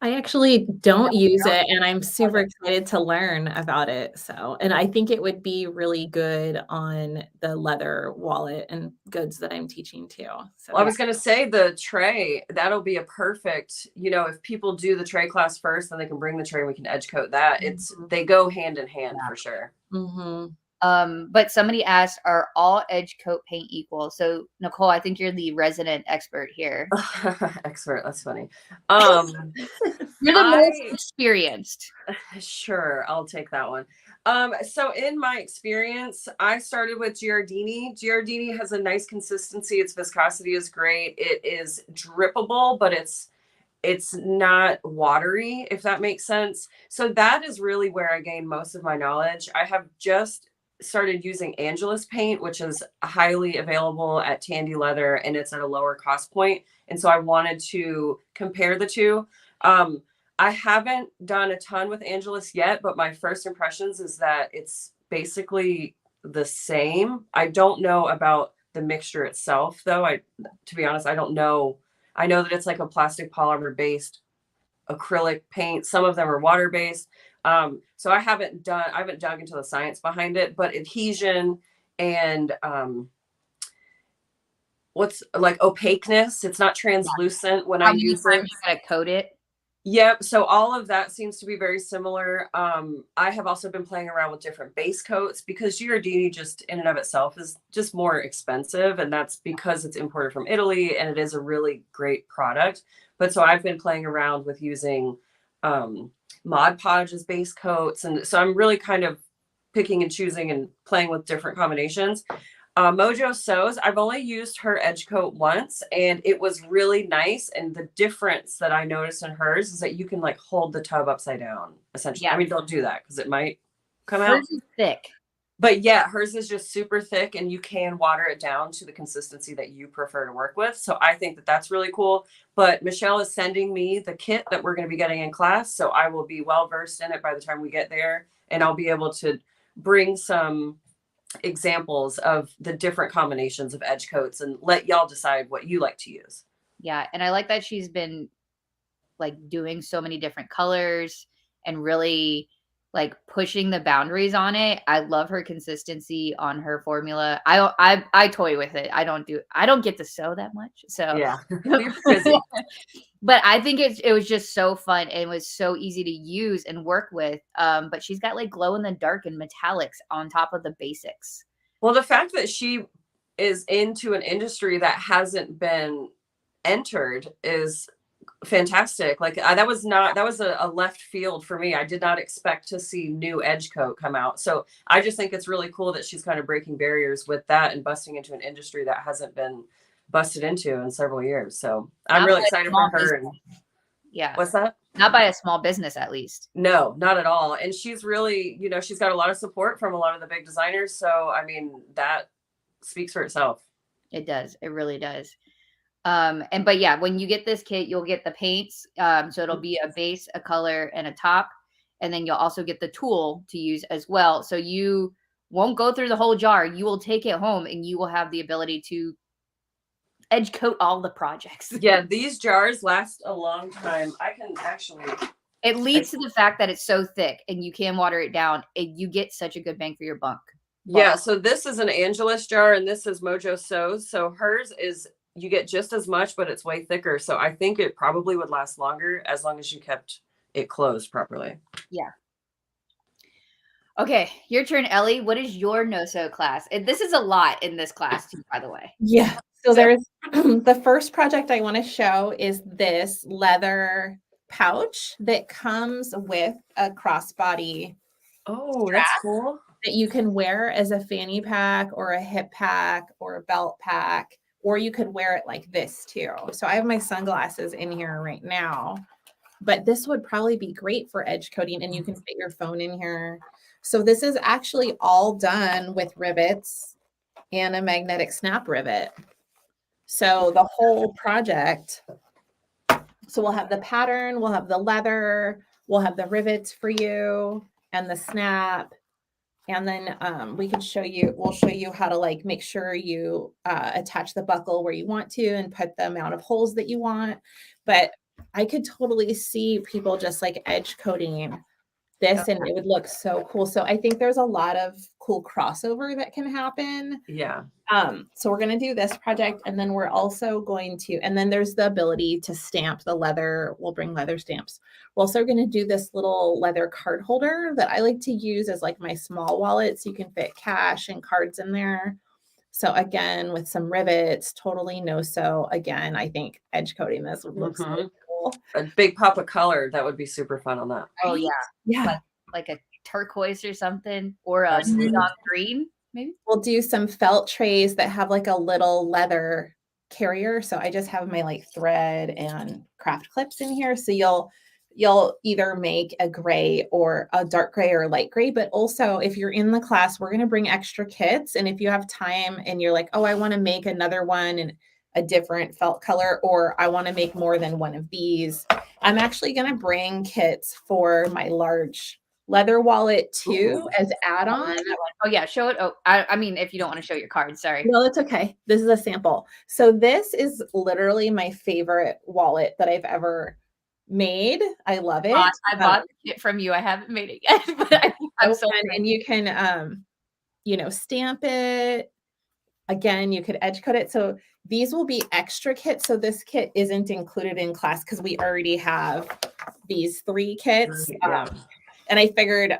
I actually don't use it, and I'm super excited to learn about it. So, and I think it would be really good on the leather wallet and goods that I'm teaching too. So well, I was going to say the tray, that'll be a perfect, if people do the tray class first, then they can bring the tray and we can edge coat that. They go hand in hand for sure. Mm-hmm. But somebody asked, are all edge coat paint equal? So Nicole, I think you're the resident expert here. Expert, that's funny. You're the most experienced. Sure, I'll take that one. So in my experience, I started with Giardini. Giardini has a nice consistency. Its viscosity is great. It is drippable, but it's not watery, if that makes sense. So that is really where I gained most of my knowledge. I have just started using Angelus paint, which is highly available at Tandy Leather, and it's at a lower cost point. And so I wanted to compare the two. I haven't done a ton with Angelus yet, but my first impressions is that it's basically the same. I don't know about the mixture itself, though. To be honest, I don't know. I know that it's like a plastic polymer based acrylic paint. Some of them are water based. So I haven't dug into the science behind it, but adhesion and what's like opaqueness, it's not translucent when I use it. You gotta coat it. Yep. So all of that seems to be very similar. I have also been playing around with different base coats because Giardini just in and of itself is just more expensive. And that's because it's imported from Italy and it is a really great product. But so I've been playing around with using Mod Podge as base coats. And so I'm really kind of picking and choosing and playing with different combinations. Mojo Sews, I've only used her edge coat once and it was really nice. And the difference that I noticed in hers is that you can like hold the tub upside down, essentially. Yeah. I mean, don't do that because it might come out. Hers is thick. But yeah, hers is just super thick and you can water it down to the consistency that you prefer to work with. So I think that that's really cool. But Michelle is sending me the kit that we're going to be getting in class. So I will be well versed in it by the time we get there. And I'll be able to bring some examples of the different combinations of edge coats and let y'all decide what you like to use. Yeah. And I like that she's been like doing so many different colors and really like pushing the boundaries on it. I love her consistency on her formula. I toy with it. I don't get to sew that much. So yeah. But I think it was just so fun and it was so easy to use and work with. But she's got like glow in the dark and metallics on top of the basics. Well, the fact that she is into an industry that hasn't been entered is fantastic. Like that was a left field for me. I did not expect to see new edge coat come out. So I just think it's really cool that she's kind of breaking barriers with that and busting into an industry that hasn't been busted into in several years. So I'm really excited for her. And, yeah. What's that? Not by a small business, at least. No, not at all. And she's really, she's got a lot of support from a lot of the big designers. So, I mean, that speaks for itself. It does. It really does. But yeah, when you get this kit, you'll get the paints. So it'll be a base, a color, and a top. And then you'll also get the tool to use as well. So you won't go through the whole jar. You will take it home and you will have the ability to edge coat all the projects. Yeah, these jars last a long time. I can actually... It leads to the fact that it's so thick and you can water it down. You get such a good bang for your buck. Yeah, so this is an Angelus jar and this is Mojo Sews. So hers is... You get just as much, but it's way thicker. So I think it probably would last longer as long as you kept it closed properly. Yeah. Okay, your turn, Ellie. What is your no-sew class? This is a lot in this class too, by the way. Yeah. So there's the first project I want to show is this leather pouch that comes with a crossbody Oh, that's cool. that you can wear as a fanny pack or a hip pack or a belt pack, or you could wear it like this too. So I have my sunglasses in here right now, but this would probably be great for edge coating, and you can fit your phone in here. So this is actually all done with rivets and a magnetic snap rivet. So the whole project, so we'll have the pattern, we'll have the leather, we'll have the rivets for you and the snap. And then we'll show you how to like make sure you attach the buckle where you want to and put the amount of holes that you want. But I could totally see people just like edge coating this and it would look so cool. So I think there's a lot of cool crossover that can happen. Yeah. So we're going to do this project, and then we're also going to, and then there's the ability to stamp the leather. We'll bring leather stamps. We're also going to do this little leather card holder that I like to use as like my small wallet, so you can fit cash and cards in there. So again, with some rivets, totally no sew. Again, I think edge coating this would look so cool. A big pop of color, that would be super fun on that. Oh yeah, Yeah. like a turquoise or something, or a neon green. Maybe we'll do some felt trays that have like a little leather carrier. So I just have my like thread and craft clips in here. So you'll either make a gray or a dark gray or a light gray. But also if you're in the class, we're going to bring extra kits. And if you have time and you're like, oh, I want to make another one in a different felt color, or I want to make more than one of these, I'm actually going to bring kits for my large leather wallet too as add-on. Oh yeah, show it. Oh, I mean, if you don't want to show your card, sorry. No, it's okay. This is a sample. So this is literally my favorite wallet that I've ever made. I love it. I bought the kit from you. I haven't made it yet, but I'm so fun. And you can, stamp it. Again, you could edge coat it. So these will be extra kits. So this kit isn't included in class because we already have these 3 kits. And I figured,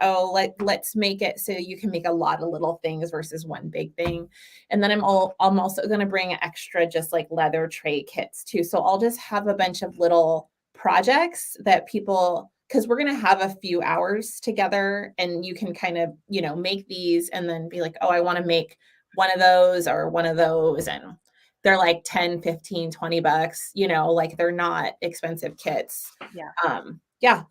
let's make it so you can make a lot of little things versus one big thing. And then I'm also going to bring extra just like leather tray kits too. So I'll just have a bunch of little projects that people, because we're going to have a few hours together, and you can kind of, make these and then be like, oh, I want to make one of those or one of those. And they're like 10, 15, 20 bucks, like they're not expensive kits. Yeah.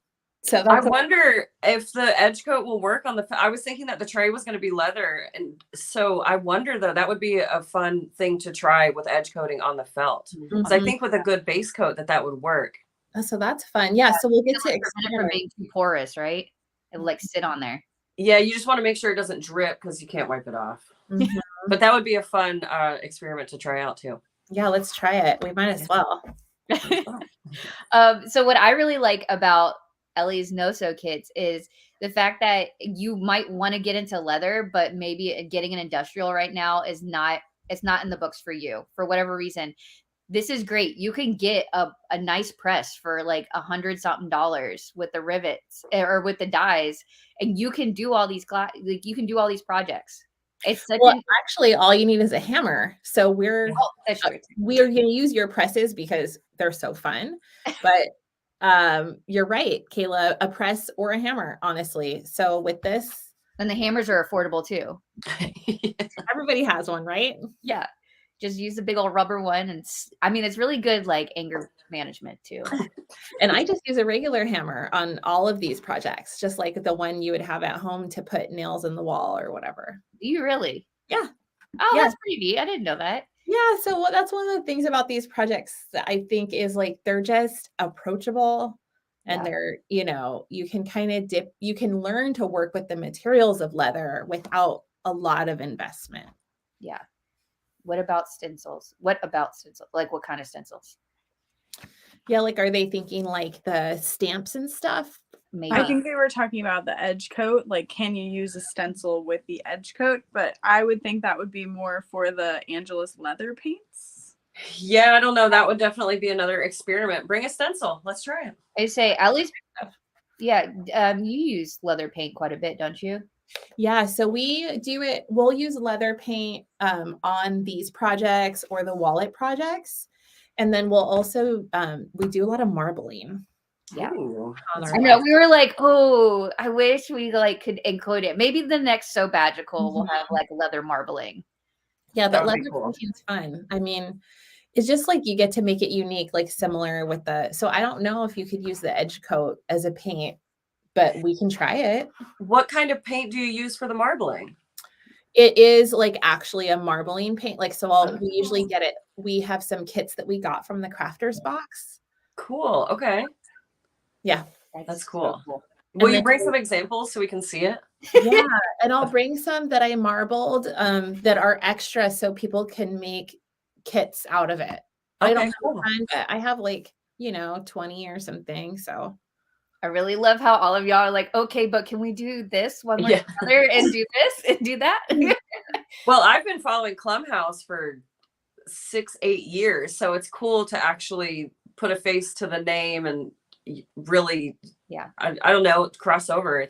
So I wonder if the edge coat will work on I was thinking that the tray was going to be leather. And so I wonder though, that would be a fun thing to try with edge coating on the felt. Because I think with a good base coat that would work. Oh, so that's fun. Yeah. So we'll get to experiment from being too porous, right? It will like sit on there. Yeah. You just want to make sure it doesn't drip because you can't wipe it off. But that would be a fun experiment to try out too. Yeah. Let's try it. We might as well. So what I really like about Ellie's no-sew kits is the fact that you might want to get into leather, but maybe getting an industrial right now it's not in the books for you for whatever reason. This is great. You can get a nice press for like $100-something with the rivets or with the dies, and you can do all these you can do all these projects. It's such actually all you need is a hammer. So we're going to use your presses because they're so fun, but you're right, Kayla, a press or a hammer, honestly. So with this, and the hammers are affordable too. Everybody has one, right? Yeah. Just use the big old rubber one. And I mean, it's really good, like anger management too. And I just use a regular hammer on all of these projects, just like the one you would have at home to put nails in the wall or whatever. Do you really? Yeah. Oh, yeah. That's pretty neat. I didn't know that. Yeah. So that's one of the things about these projects that I think is like, they're just approachable, and they're, you can kind of you can learn to work with the materials of leather without a lot of investment. Yeah. What about stencils? Like what kind of stencils? Yeah. Like, are they thinking like the stamps and stuff? Maybe. I think they were talking about the edge coat. Like, can you use a stencil with the edge coat? But I would think that would be more for the Angelus leather paints. Yeah, I don't know. That would definitely be another experiment. Bring a stencil. Let's try it. I say, at least, you use leather paint quite a bit, don't you? Yeah, so we do it. We'll use leather paint on these projects or the wallet projects, and then we'll also we do a lot of marbling. Yeah. Ooh, On that's our I know we were like, oh, I wish we like could include it. Maybe the next Sew Bagical will have like leather marbling. Yeah, That but would be leather cool. painting's fun. I mean, it's just like you get to make it unique, like similar with the. So I don't know if you could use the edge coat as a paint, but we can try it. What kind of paint do you use for the marbling? It is like actually a marbling paint. Like, so we usually Oh. get it. We have some kits that we got from the crafters box. Cool. Okay. Yeah. That's so cool. cool. Will And you then- bring some examples so we can see it? Yeah, and I'll bring some that I marbled that are extra so people can make kits out of it. I don't Okay, have cool. time, but I have like, 20 or something. So I really love how all of y'all are like, okay, but can we do this one more Yeah. together and do this and do that? Well, I've been following Klum House for 6-8 years, so it's cool to actually put a face to the name and really, Yeah. I don't know, cross over.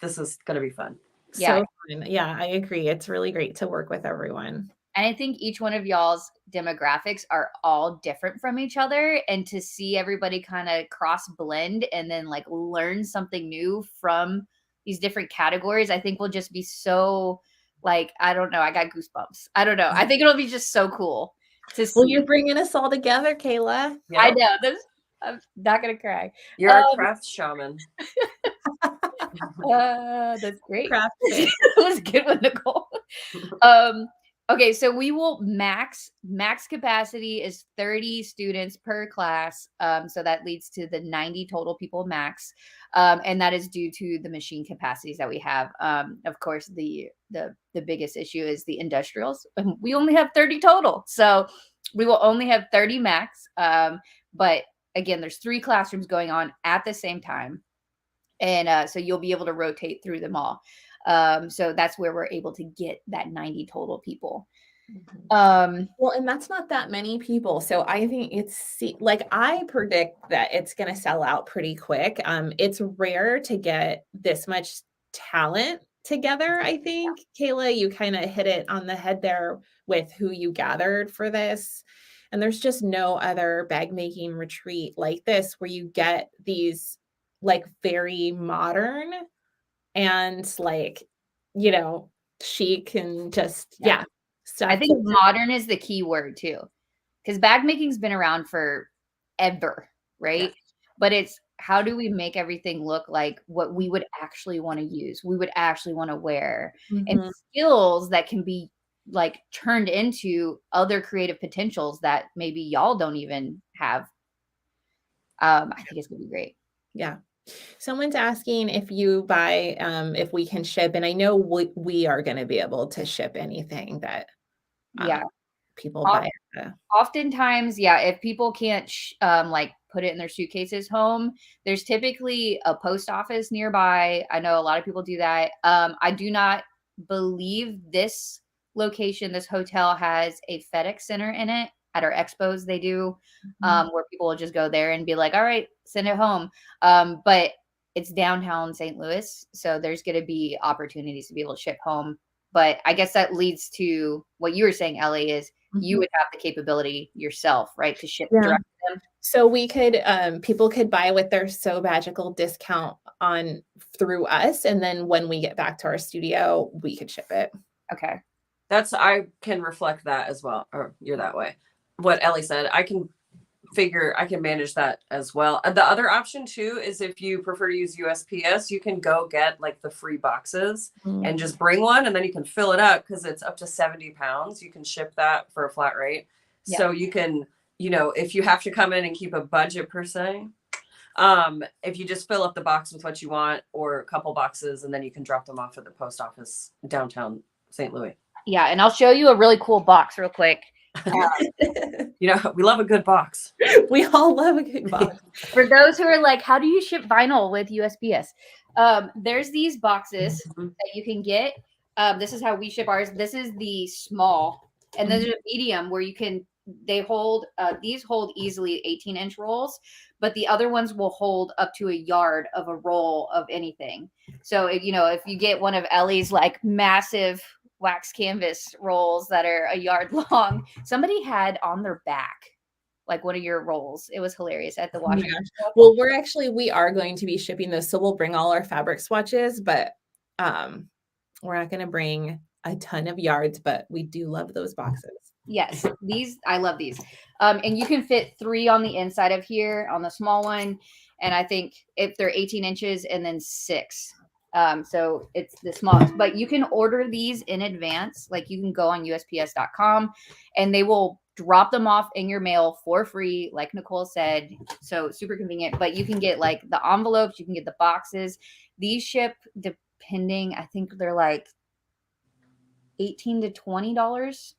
This is going to be fun. Yeah. so fun. Yeah, I agree. It's really great to work with everyone. And I think each one of y'all's demographics are all different from each other. And to see everybody kind of cross blend and then like learn something new from these different categories, I think will just be so like, I don't know. I got goosebumps. I don't know. I think it'll be just so cool to see. Well, you're bringing us all together, Kayla. Yeah. I know. I'm not going to cry. You're a craft shaman. That's great. Craft That was a good one, Nicole. Okay, so we will max capacity is 30 students per class. So that leads to the 90 total people max. And that is due to the machine capacities that we have. Of course, the biggest issue is the industrials. We only have 30 total. So we will only have 30 max. But again, there's 3 classrooms going on at the same time. And so you'll be able to rotate through them all. So that's where we're able to get that 90 total people. Well, and that's not that many people. So I think like I predict that it's going to sell out pretty quick. It's rare to get this much talent together. I think, Kayla, you kind of hit it on the head there with who you gathered for this. And there's just no other bag making retreat like this where you get these like very modern and like, chic and just, yeah. So I think modern is the key word too, because bag making's been around for ever, right? Yeah. But it's how do we make everything look like what we would actually want to use, we would actually want to wear, and skills that can be like turned into other creative potentials that maybe y'all don't even have. I think it's gonna be great. Yeah. Someone's asking if you buy, if we can ship, and I know we are going to be able to ship anything that people buy. Oftentimes, if people can't like put it in their suitcases home, there's typically a post office nearby. I know a lot of people do that. I do not believe this location, this hotel has a FedEx center in it. At our expos, they do, where people will just go there and be like, all right, send it home. But it's downtown St. Louis, so there's going to be opportunities to be able to ship home. But I guess that leads to what you were saying, Ellie, is you would have the capability yourself, right, to ship direct to them. So we could, people could buy with their Sew Bagical discount through us, and then when we get back to our studio, we could ship it. Okay. I can reflect that as well, or you're that way. What Ellie said, I can manage that as well. And the other option too is if you prefer to use USPS, you can go get like the free boxes and just bring one, and then you can fill it up because it's up to 70 pounds. You can ship that for a flat rate. Yeah. So you can, if you have to come in and keep a budget per se, if you just fill up the box with what you want or a couple boxes, and then you can drop them off at the post office downtown St. Louis. Yeah. And I'll show you a really cool box real quick. We love a good box. We all love a good box. For those who are like, how do you ship vinyl with USPS? There's these boxes that you can get. This is how we ship ours. This is the small, and then there's a medium where you can they hold these hold easily 18-inch rolls, but the other ones will hold up to a yard of a roll of anything. So if you get one of Ellie's like massive wax canvas rolls that are a yard long, somebody had on their back like one of your rolls. It was hilarious at the washing. Well, we are going to be shipping those, so we'll bring all our fabric swatches, but we're not going to bring a ton of yards, but we do love those boxes. Yes, I love these. And you can fit 3 on the inside of here on the small one, and I think if they're 18 inches and then 6. So it's the smallest, but you can order these in advance. Like you can go on USPS.com and they will drop them off in your mail for free, like Nicole said. So super convenient. But you can get like the envelopes, you can get the boxes. These ship depending, I think they're like $18 to $20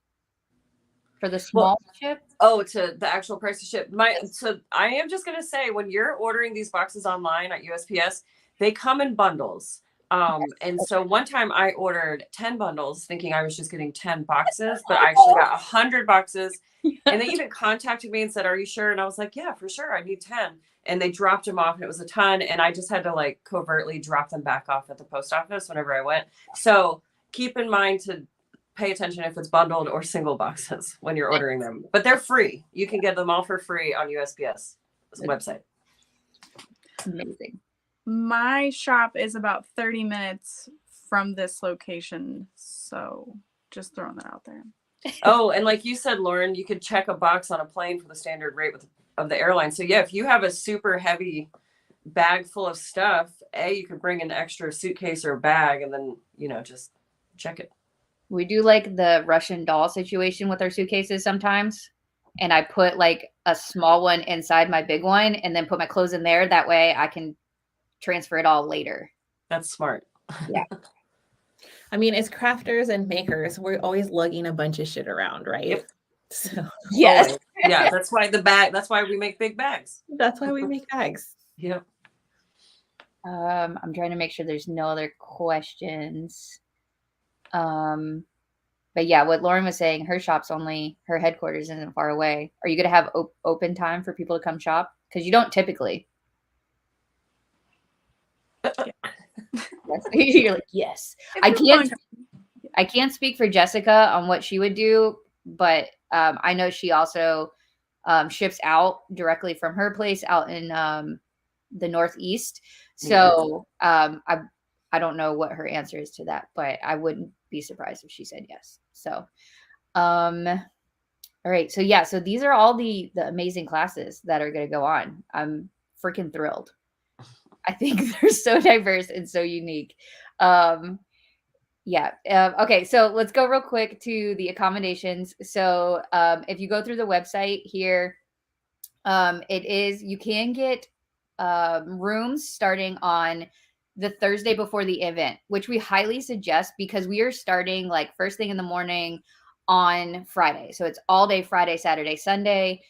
for the small ship. Oh, to the actual price to ship. So I am just gonna say, when you're ordering these boxes online at USPS, they come in bundles. And so one time I ordered 10 bundles thinking I was just getting 10 boxes, but I actually got 100 boxes. And they even contacted me and said, "Are you sure?" And I was like, "Yeah, for sure. I need 10." And they dropped them off and it was a ton. And I just had to like covertly drop them back off at the post office whenever I went. So keep in mind to pay attention if it's bundled or single boxes when you're ordering them, but they're free. You can get them all for free on USPS website. Amazing. My shop is about 30 minutes from this location, so just throwing that out there. Oh, and like you said, Lauren, you could check a box on a plane for the standard rate of the airline. So yeah, if you have a super heavy bag full of stuff, you could bring an extra suitcase or a bag and then, just check it. We do like the Russian doll situation with our suitcases sometimes. And I put like a small one inside my big one and then put my clothes in there. That way I can transfer it all later. That's smart. Yeah. I mean, as crafters and makers, we're always lugging a bunch of shit around, right? Yep. So yes. Always. Yeah, that's why we make big bags. That's why we make bags. Yep. I'm trying to make sure there's no other questions. But yeah, what Lauren was saying, her headquarters isn't far away. Are you going to have open time for people to come shop? Because you don't typically. You're like, yes. I can't speak for Jessica on what she would do, but I know she also ships out directly from her place out in the Northeast. So I don't know what her answer is to that, but I wouldn't be surprised if she said yes. So, all right. So yeah, so these are all the amazing classes that are going to go on. I'm freaking thrilled. I think they're so diverse and so unique. Okay. So let's go real quick to the accommodations. So, if you go through the website here, you can get, rooms starting on the Thursday before the event, which we highly suggest because we are starting like first thing in the morning on Friday. So it's all day Friday, Saturday, Sunday.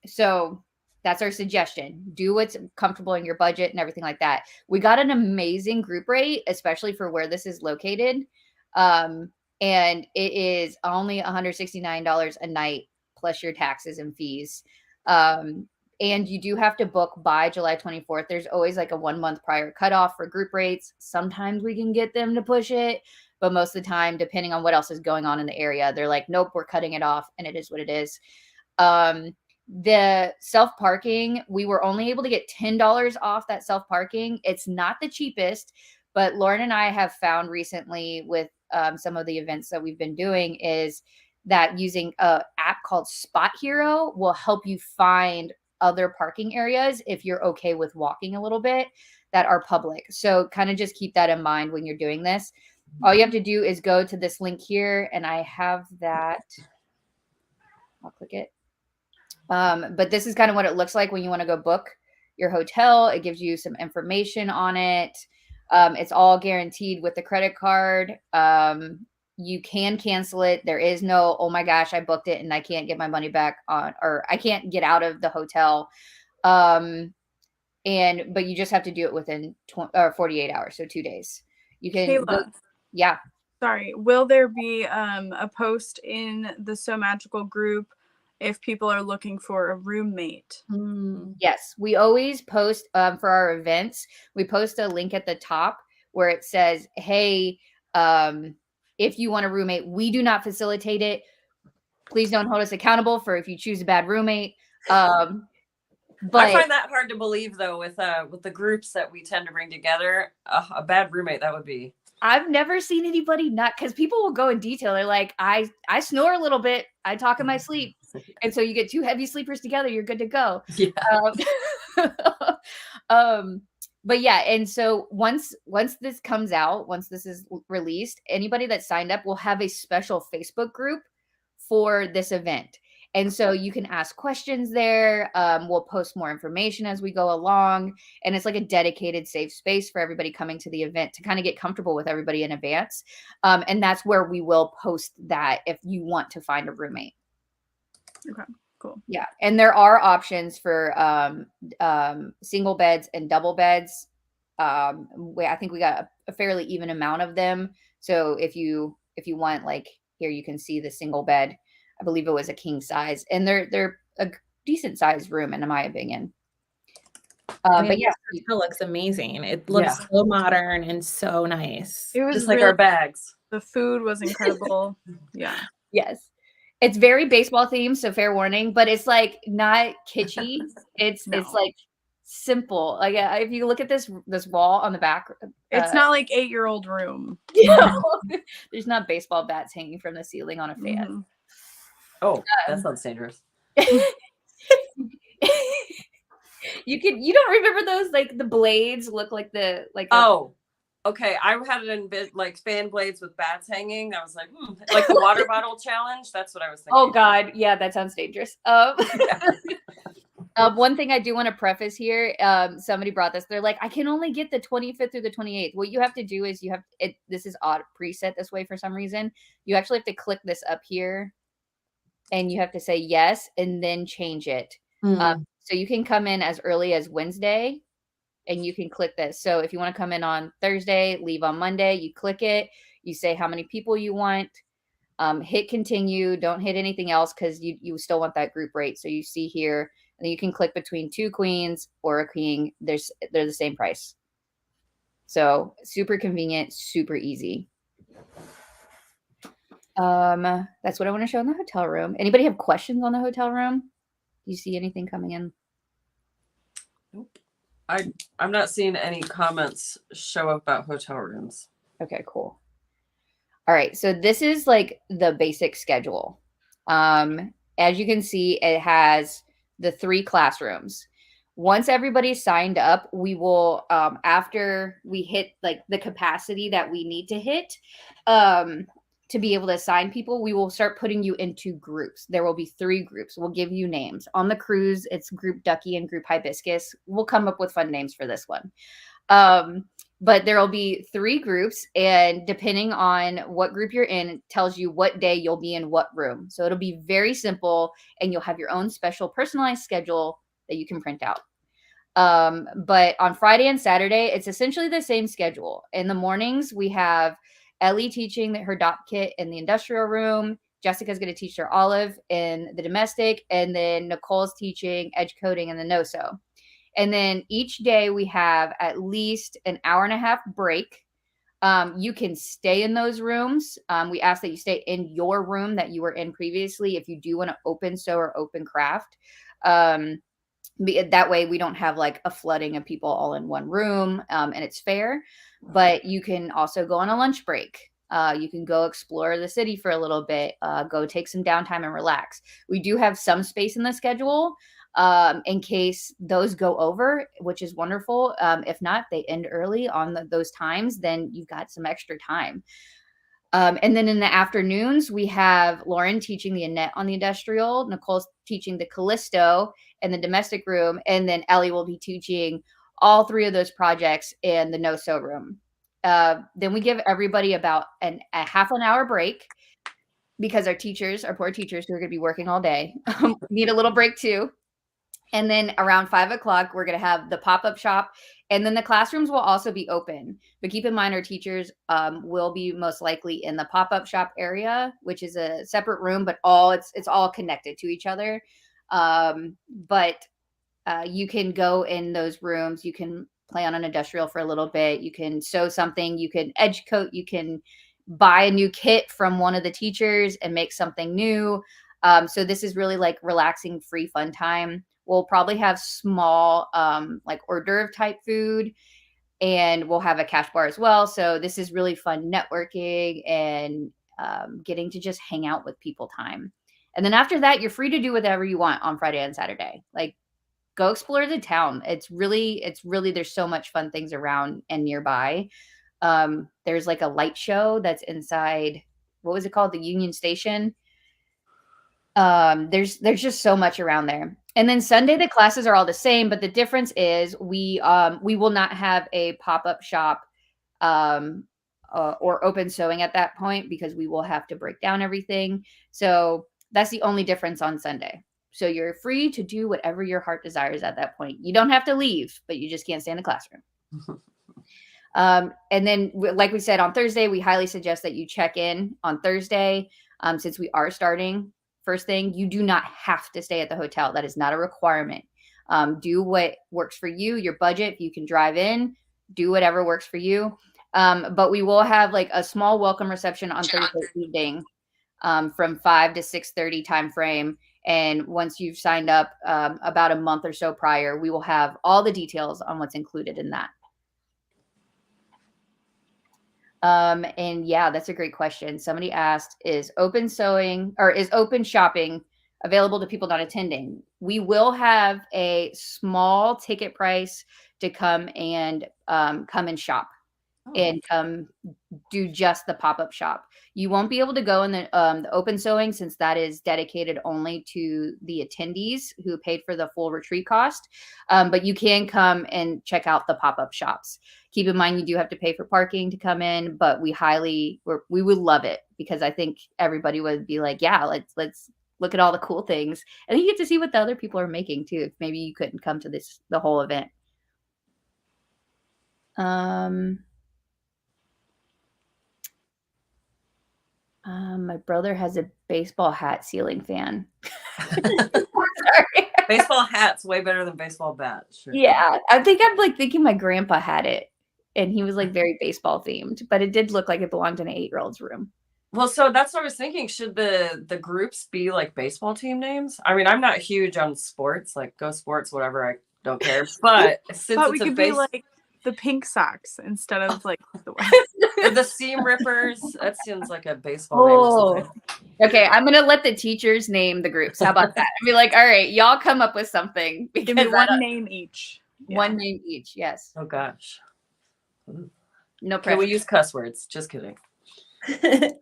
So that's our suggestion. Do what's comfortable in your budget and everything like that. We got an amazing group rate, especially for where this is located. And it is only $169 a night plus your taxes and fees. And you do have to book by July 24th. There's always like a 1 month prior cutoff for group rates. Sometimes we can get them to push it, but most of the time, depending on what else is going on in the area, they're like, nope, we're cutting it off. And it is what it is. The self-parking, we were only able to get $10 off that self-parking. It's not the cheapest, but Lauren and I have found recently with some of the events that we've been doing is that using an app called Spot Hero will help you find other parking areas if you're okay with walking a little bit that are public. So kind of just keep that in mind when you're doing this. All you have to do is go to this link here, and I have that. I'll click it. But this is kind of what it looks like when you want to go book your hotel. It gives you some information on it. It's all guaranteed with the credit card. You can cancel it. There is no, oh my gosh, I booked it and I can't get my money back or I can't get out of the hotel. But you just have to do it within 48 hours. So 2 days. You can. Kayla, yeah. Sorry. Will there be a post in the Sew Magical group if people are looking for a roommate. Yes, we always post for our events. We post a link at the top where it says, "Hey, if you want a roommate, we do not facilitate it. Please don't hold us accountable for if you choose a bad roommate." But I find that hard to believe, though, with the groups that we tend to bring together. A bad roommate, that would be. I've never seen anybody not, because people will go in detail. They're like, I snore a little bit. I talk in my sleep. And so you get two heavy sleepers together, you're good to go. Yeah. But yeah, and so once this comes out, once this is released, anybody that signed up will have a special Facebook group for this event. And so you can ask questions there. We'll post more information as we go along. And it's like a dedicated safe space for everybody coming to the event to kind of get comfortable with everybody in advance. And that's where we will post that if you want to find a roommate. Okay, cool. Yeah. And there are options for single beds and double beds. I think we got a fairly even amount of them. So if you want, like, here you can see the single bed. I believe it was a king size, and they're a decent sized room, in my opinion. But yeah, it looks amazing. It looks so modern and so nice. It was just like our bags. The food was incredible. Yeah. Yes. It's very baseball themed, so fair warning, but it's like not kitschy. It's like simple. Like if you look at this wall on the back, it's not like 8-year-old room. Yeah. There's not baseball bats hanging from the ceiling on a fan. Mm-hmm. Oh, that sounds dangerous. You don't remember those, like the blades look like okay. I had it in like fan blades with bats hanging. I was like, like the water bottle challenge. That's what I was thinking. Oh God, yeah, that sounds dangerous. One thing I do want to preface here, somebody brought this. They're like, I can only get the 25th through the 28th. What you have to do is this is odd preset this way for some reason. You actually have to click this up here. And you have to say yes and then change it. So you can come in as early as Wednesday and you can click this. So if you want to come in on Thursday, leave on Monday, you click it, you say how many people you want, hit continue, don't hit anything else because you still want that group rate. So you see here, and then you can click between 2 queens or a king. They're the same price. So super convenient, super easy. That's what I want to show in the hotel room. Anybody have questions on the hotel room? Do you see anything coming in? Nope. I'm not seeing any comments show up about hotel rooms. Okay, cool. All right, so this is like the basic schedule. As you can see, it has the 3 classrooms. Once everybody's signed up, we will, after we hit like the capacity that we need to hit, to be able to assign people, we will start putting you into groups. There will be 3 groups. We'll give you names. On the cruise, it's Group Ducky and Group Hibiscus. We'll come up with fun names for this one. But there will be 3 groups, and depending on what group you're in, it tells you what day you'll be in what room. So it'll be very simple, and you'll have your own special personalized schedule that you can print out. But on Friday and Saturday, it's essentially the same schedule. In the mornings, we have Ellie teaching her Dopp kit in the industrial room. Jessica's going to teach her Olive in the domestic. And then Nicole's teaching edge coding in the no-sew. And then each day we have at least an hour-and-a-half break. You can stay in those rooms. We ask that you stay in your room that you were in previously if you do want to open sew or open craft. That way we don't have like a flooding of people all in one room, and it's fair. But you can also go on a lunch break. You can go explore the city for a little bit, go take some downtime and relax. We do have some space in the schedule in case those go over, which is wonderful. If not, they end early on those times, then you've got some extra time. And then in the afternoons, we have Lauren teaching the Annette on the industrial, Nicole's teaching the Callisto in the domestic room, and then Ellie will be teaching all 3 of those projects in the no-sew room. Then we give everybody about a half an hour break because our poor teachers who are going to be working all day, need a little break too. And then around 5 o'clock, we're going to have the pop-up shop And then the classrooms will also be open, but keep in mind our teachers will be most likely in the pop-up shop area, which is a separate room, but it's all connected to each other. But you can go in those rooms. You can play on an industrial for a little bit. You can sew something. You can edge coat. You can buy a new kit from one of the teachers and make something new. So this is really like relaxing, free, fun time. We'll probably have small like hors d'oeuvre type food, and we'll have a cash bar as well. So this is really fun networking and getting to just hang out with people time. And then after that, you're free to do whatever you want on Friday and Saturday. Like, go explore the town. It's really, there's so much fun things around and nearby. There's like a light show that's inside, what was it called? The Union Station. There's just so much around there. And then Sunday, the classes are all the same, but the difference is we will not have a pop-up shop or open sewing at that point, because we will have to break down everything. So that's the only difference on Sunday. So you're free to do whatever your heart desires at that point. You don't have to leave, but you just can't stay in the classroom. And then, like we said, on Thursday, we highly suggest that you check in on Thursday, since we are starting. First thing, you do not have to stay at the hotel. That is not a requirement. Do what works for you, your budget. If you can drive in, do whatever works for you. But we will have like a small welcome reception on Thursday evening from 5 to 6:30 time frame. And once you've signed up about a month or so prior, we will have all the details on what's included in that. And yeah, that's a great question. Somebody asked, is open shopping available to people not attending? We will have a small ticket price to come and shop and come do just the pop-up shop. You won't be able to go in the open sewing, since that is dedicated only to the attendees who paid for the full retreat cost. But you can come and check out the pop-up shops. Keep in mind, you do have to pay for parking to come in, but we would love it, because I think everybody would be like, yeah, let's look at all the cool things. And you get to see what the other people are making too, if maybe you couldn't come to the whole event. My brother has a baseball hat ceiling fan. Sorry. Baseball hat's way better than baseball bat. Sure. Yeah, I think I'm like thinking my grandpa had it, and he was like very baseball themed, but it did look like it belonged in an 8-year-old's room. Well, so that's what I was thinking. Should the groups be like baseball team names? I mean, I'm not huge on sports, like go sports, whatever. I don't care. But since But we could be like the Pink Sox instead of like the Seam Rippers. That seems like a baseball name or something. Okay, I'm gonna let the teachers name the groups. How about that? I'd be like, all right, y'all come up with something. Give me one name each. One name each, yes. Oh gosh. No pressure. Can we use cuss words? Just kidding.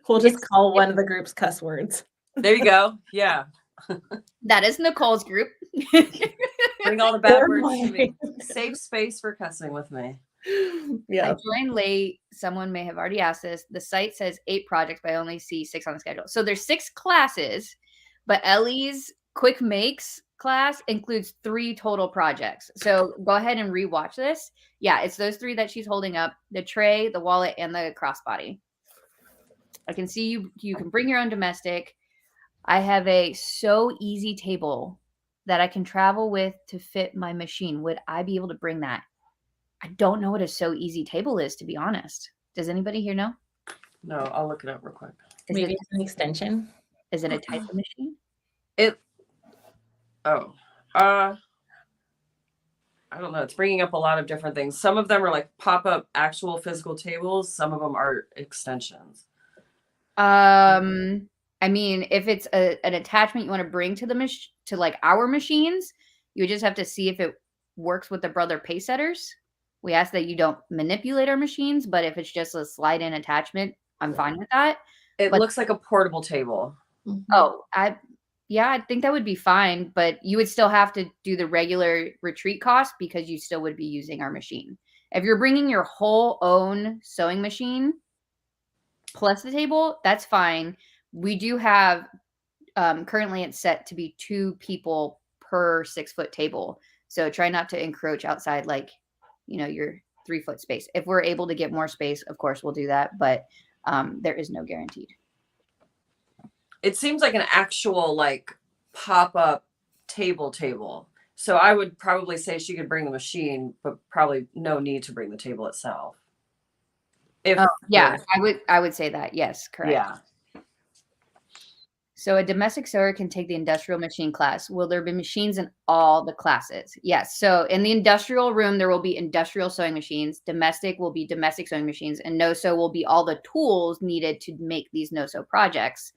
We'll just call one of the groups cuss words. There you go. Yeah. That is Nicole's group. Bring all the bad words to me. Safe space for cussing with me. Yeah. I joined late. Someone may have already asked this. The site says 8 projects, but I only see 6 on the schedule. So there's 6 classes, but Ellie's quick makes class includes 3 total projects. So go ahead and rewatch this. Yeah, it's those 3 that she's holding up: the tray, the wallet, and the crossbody. I can see you can bring your own domestic. I have a Sew Easy table that I can travel with to fit my machine. Would I be able to bring that? I don't know what a Sew Easy table is, to be honest. Does anybody here know? No, I'll look it up real quick. Maybe it's an extension. Is it a type of machine? I don't know. It's bringing up a lot of different things. Some of them are like pop-up actual physical tables. Some of them are extensions. I mean, if it's an attachment you want to bring to to like our machines, you just have to see if it works with the Brother pay setters. We ask that you don't manipulate our machines, but if it's just a slide-in attachment, I'm fine with that. It looks like a portable table. Oh, I think that would be fine, but you would still have to do the regular retreat cost, because you still would be using our machine. If you're bringing your whole own sewing machine plus the table, that's fine. We do have, currently it's set to be 2 people per 6-foot table. So try not to encroach outside like your 3-foot space. If we're able to get more space, of course we'll do that, but there is no guaranteed. It seems like an actual like pop-up table. So I would probably say she could bring the machine, but probably no need to bring the table itself. Yeah, I would say that. Yes, correct. Yeah. So a domestic sewer can take the industrial machine class. Will there be machines in all the classes? Yes. So in the industrial room, there will be industrial sewing machines. Domestic will be domestic sewing machines, and no-sew will be all the tools needed to make these no-sew projects.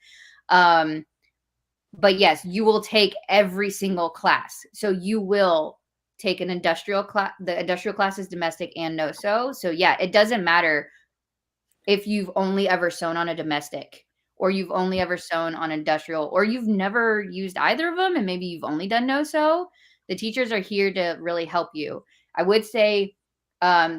But yes, you will take every single class. So you will take an industrial class. The industrial class is domestic and no-sew. So yeah, it doesn't matter if you've only ever sewn on a domestic, or you've only ever sewn on industrial, or you've never used either of them and maybe you've only done no-sew. The teachers are here to really help you. I would say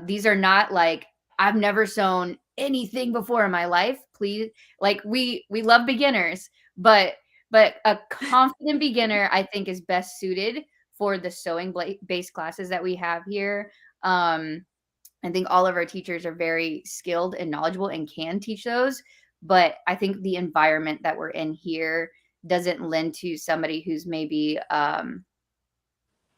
these are not like, I've never sewn anything before in my life. Please, like we love beginners, but a confident beginner, I think, is best suited for the sewing based classes that we have here. I think all of our teachers are very skilled and knowledgeable and can teach those. But I think the environment that we're in here doesn't lend to somebody who's maybe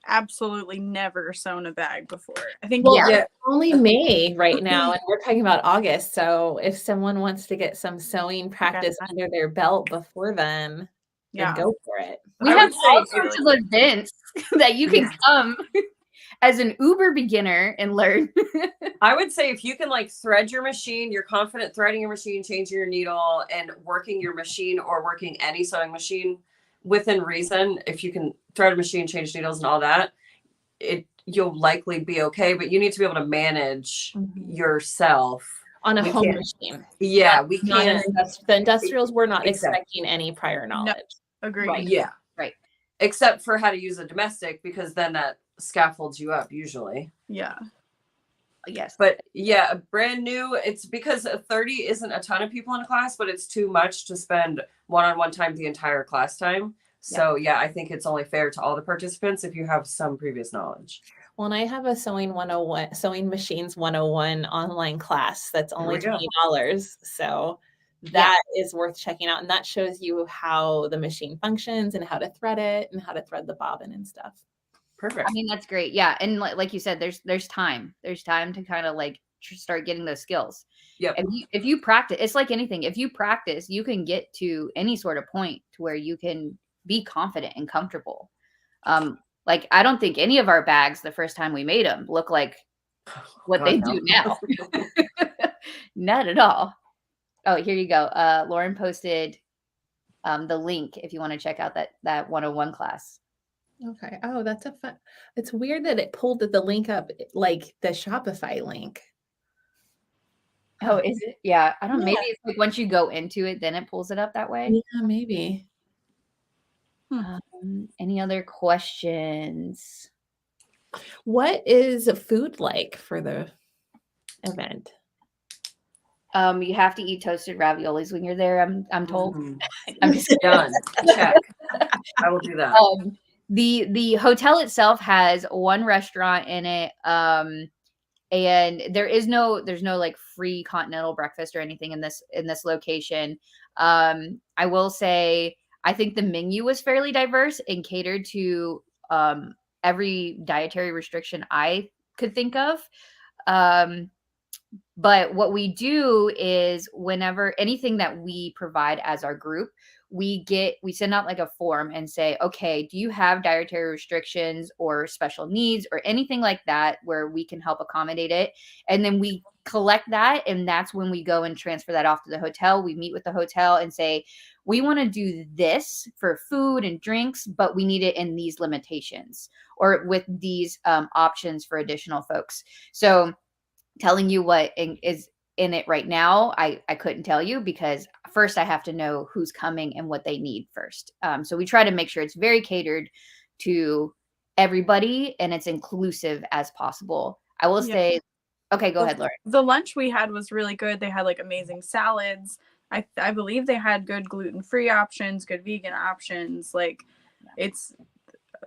absolutely never sewn a bag before. I think it's only May right now, and we're talking about August. So if someone wants to get some sewing practice under their belt before then go for it. We have all sorts of events that you can come as an uber beginner and learn. I would say if you can like thread your machine, you're confident threading your machine, changing your needle, and working your machine or working any sewing machine within reason, if you can thread a machine, change needles and all that, you'll likely be okay. But you need to be able to manage yourself on a home machine. Yeah, we can't. The industrials, we're not expecting any prior knowledge. No, agreed. Right. Yeah. Right. Except for how to use a domestic, because then that scaffolds you up usually. Yeah. Yes. But yeah, brand new, it's because 30 isn't a ton of people in a class, but it's too much to spend one-on-one time the entire class time. So yeah, I think it's only fair to all the participants if you have some previous knowledge. Well, and I have a Sewing Machines 101 online class that's only $20. So that is worth checking out. And that shows you how the machine functions and how to thread it and how to thread the bobbin and stuff. Perfect. I mean, that's great. Yeah. And like you said, there's time. There's time to kind of like start getting those skills. Yeah. If you practice, it's like anything. If you practice, you can get to any sort of point to where you can be confident and comfortable. Like, I don't think any of our bags, the first time we made them, look like what they do now. Not at all. Oh, here you go. Lauren posted the link if you want to check out that 101 class. Okay. Oh, that's a fun. It's weird that it pulled the link up like the Shopify link. Oh, is it? Yeah. I don't know. Maybe it's like once you go into it, then it pulls it up that way. Yeah, maybe. Any other questions? What is food like for the event? You have to eat toasted raviolis when you're there. I'm told. I'm just done. Check. I will do that. The hotel itself has one restaurant in it. And there's no like free continental breakfast or anything in this location. I will say I think the menu was fairly diverse and catered to every dietary restriction I could think of. But what we do is whenever anything that we provide as our group, we send out like a form and say, okay, do you have dietary restrictions or special needs or anything like that where we can help accommodate it? And then we collect that. And that's when we go and transfer that off to the hotel. We meet with the hotel and say, we want to do this for food and drinks, but we need it in these limitations or with these options for additional folks. So telling you what is in it right now, I couldn't tell you because first I have to know who's coming and what they need first. So we try to make sure it's very catered to everybody and it's inclusive as possible. I will say, okay, go ahead, Lauren. The lunch we had was really good. They had like amazing salads. I believe they had good gluten-free options, good vegan options. Like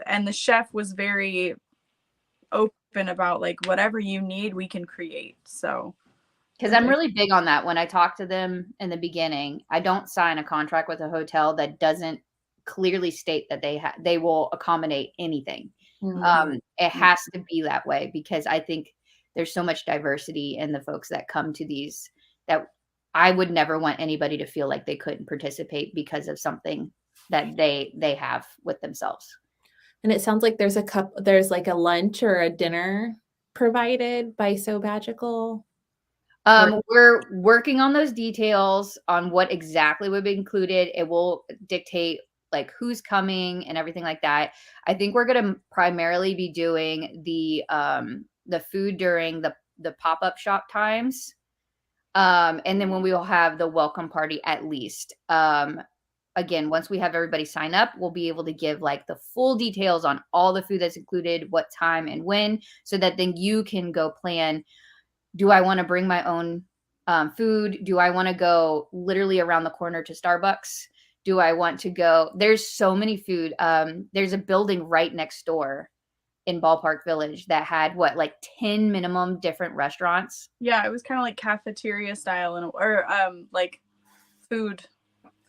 and the chef was very open open about like whatever you need, we can create. So because I'm really big on that. When I talk to them in the beginning, I don't sign a contract with a hotel that doesn't clearly state that they will accommodate anything. It has to be that way, because I think there's so much diversity in the folks that come to these, that I would never want anybody to feel like they couldn't participate because of something that they have with themselves. And it sounds like there's like a lunch or a dinner provided by Sew Bagical. We're working on those details on what exactly would be included. It will dictate like who's coming and everything like that. I think we're going to primarily be doing the food during the pop-up shop times. And then when we will have the welcome party at least. Again, once we have everybody sign up, we'll be able to give like the full details on all the food that's included, what time and when, so that then you can go plan. Do I want to bring my own food? Do I want to go literally around the corner to Starbucks? Do I want to go? There's so many food. There's a building right next door in Ballpark Village that had like 10 minimum different restaurants. Yeah, it was kind of like cafeteria style or like food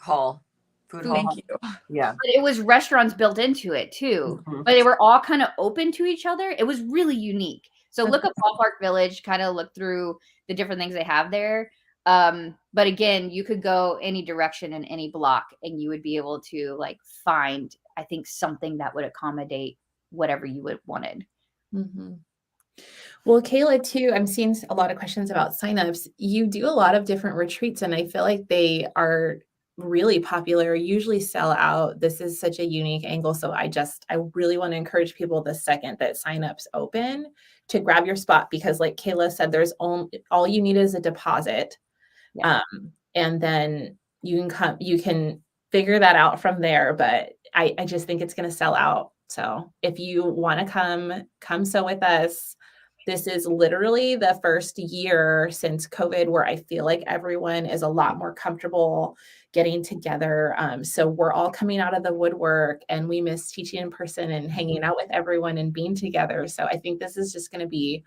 hall. Food hall. Thank you. Yeah. But it was restaurants built into it too. But they were all kind of open to each other. It was really unique. So look at Ballpark Village, kind of look through the different things they have there. But again, you could go any direction in any block and you would be able to like find, I think, something that would accommodate whatever you would wanted. Well, Kayla, too, I'm seeing a lot of questions about signups. You do a lot of different retreats, and I feel like they are really popular, usually sell out. This is such a unique angle. So I really want to encourage people the second that signups open to grab your spot, because like Kayla said, there's all you need is a deposit. Yeah. And then you can figure that out from there. But I just think it's going to sell out. So if you want to come sew with us. This is literally the first year since COVID where I feel like everyone is a lot more comfortable getting together. So we're all coming out of the woodwork, and we miss teaching in person and hanging out with everyone and being together. So I think this is just going to be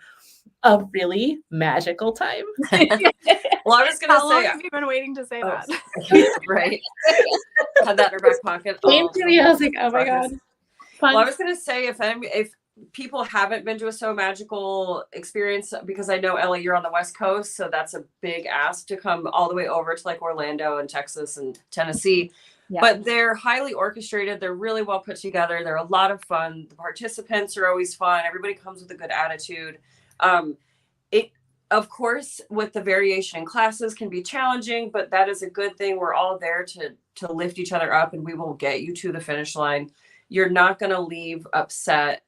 a really magical time. Well, I was going to say, how long have you been waiting to say that? Right. Had that in her back pocket. Came to me, I was like, oh my God. Well, I was going to say, if people haven't been to a Sew Magical experience, because I know, Ellie, you're on the West Coast, so that's a big ask to come all the way over to like Orlando and Texas and Tennessee. Yeah. But they're highly orchestrated. They're really well put together. They're a lot of fun. The participants are always fun. Everybody comes with a good attitude. Of course, with the variation in classes can be challenging, but that is a good thing. We're all there to lift each other up, and we will get you to the finish line. You're not going to leave upset.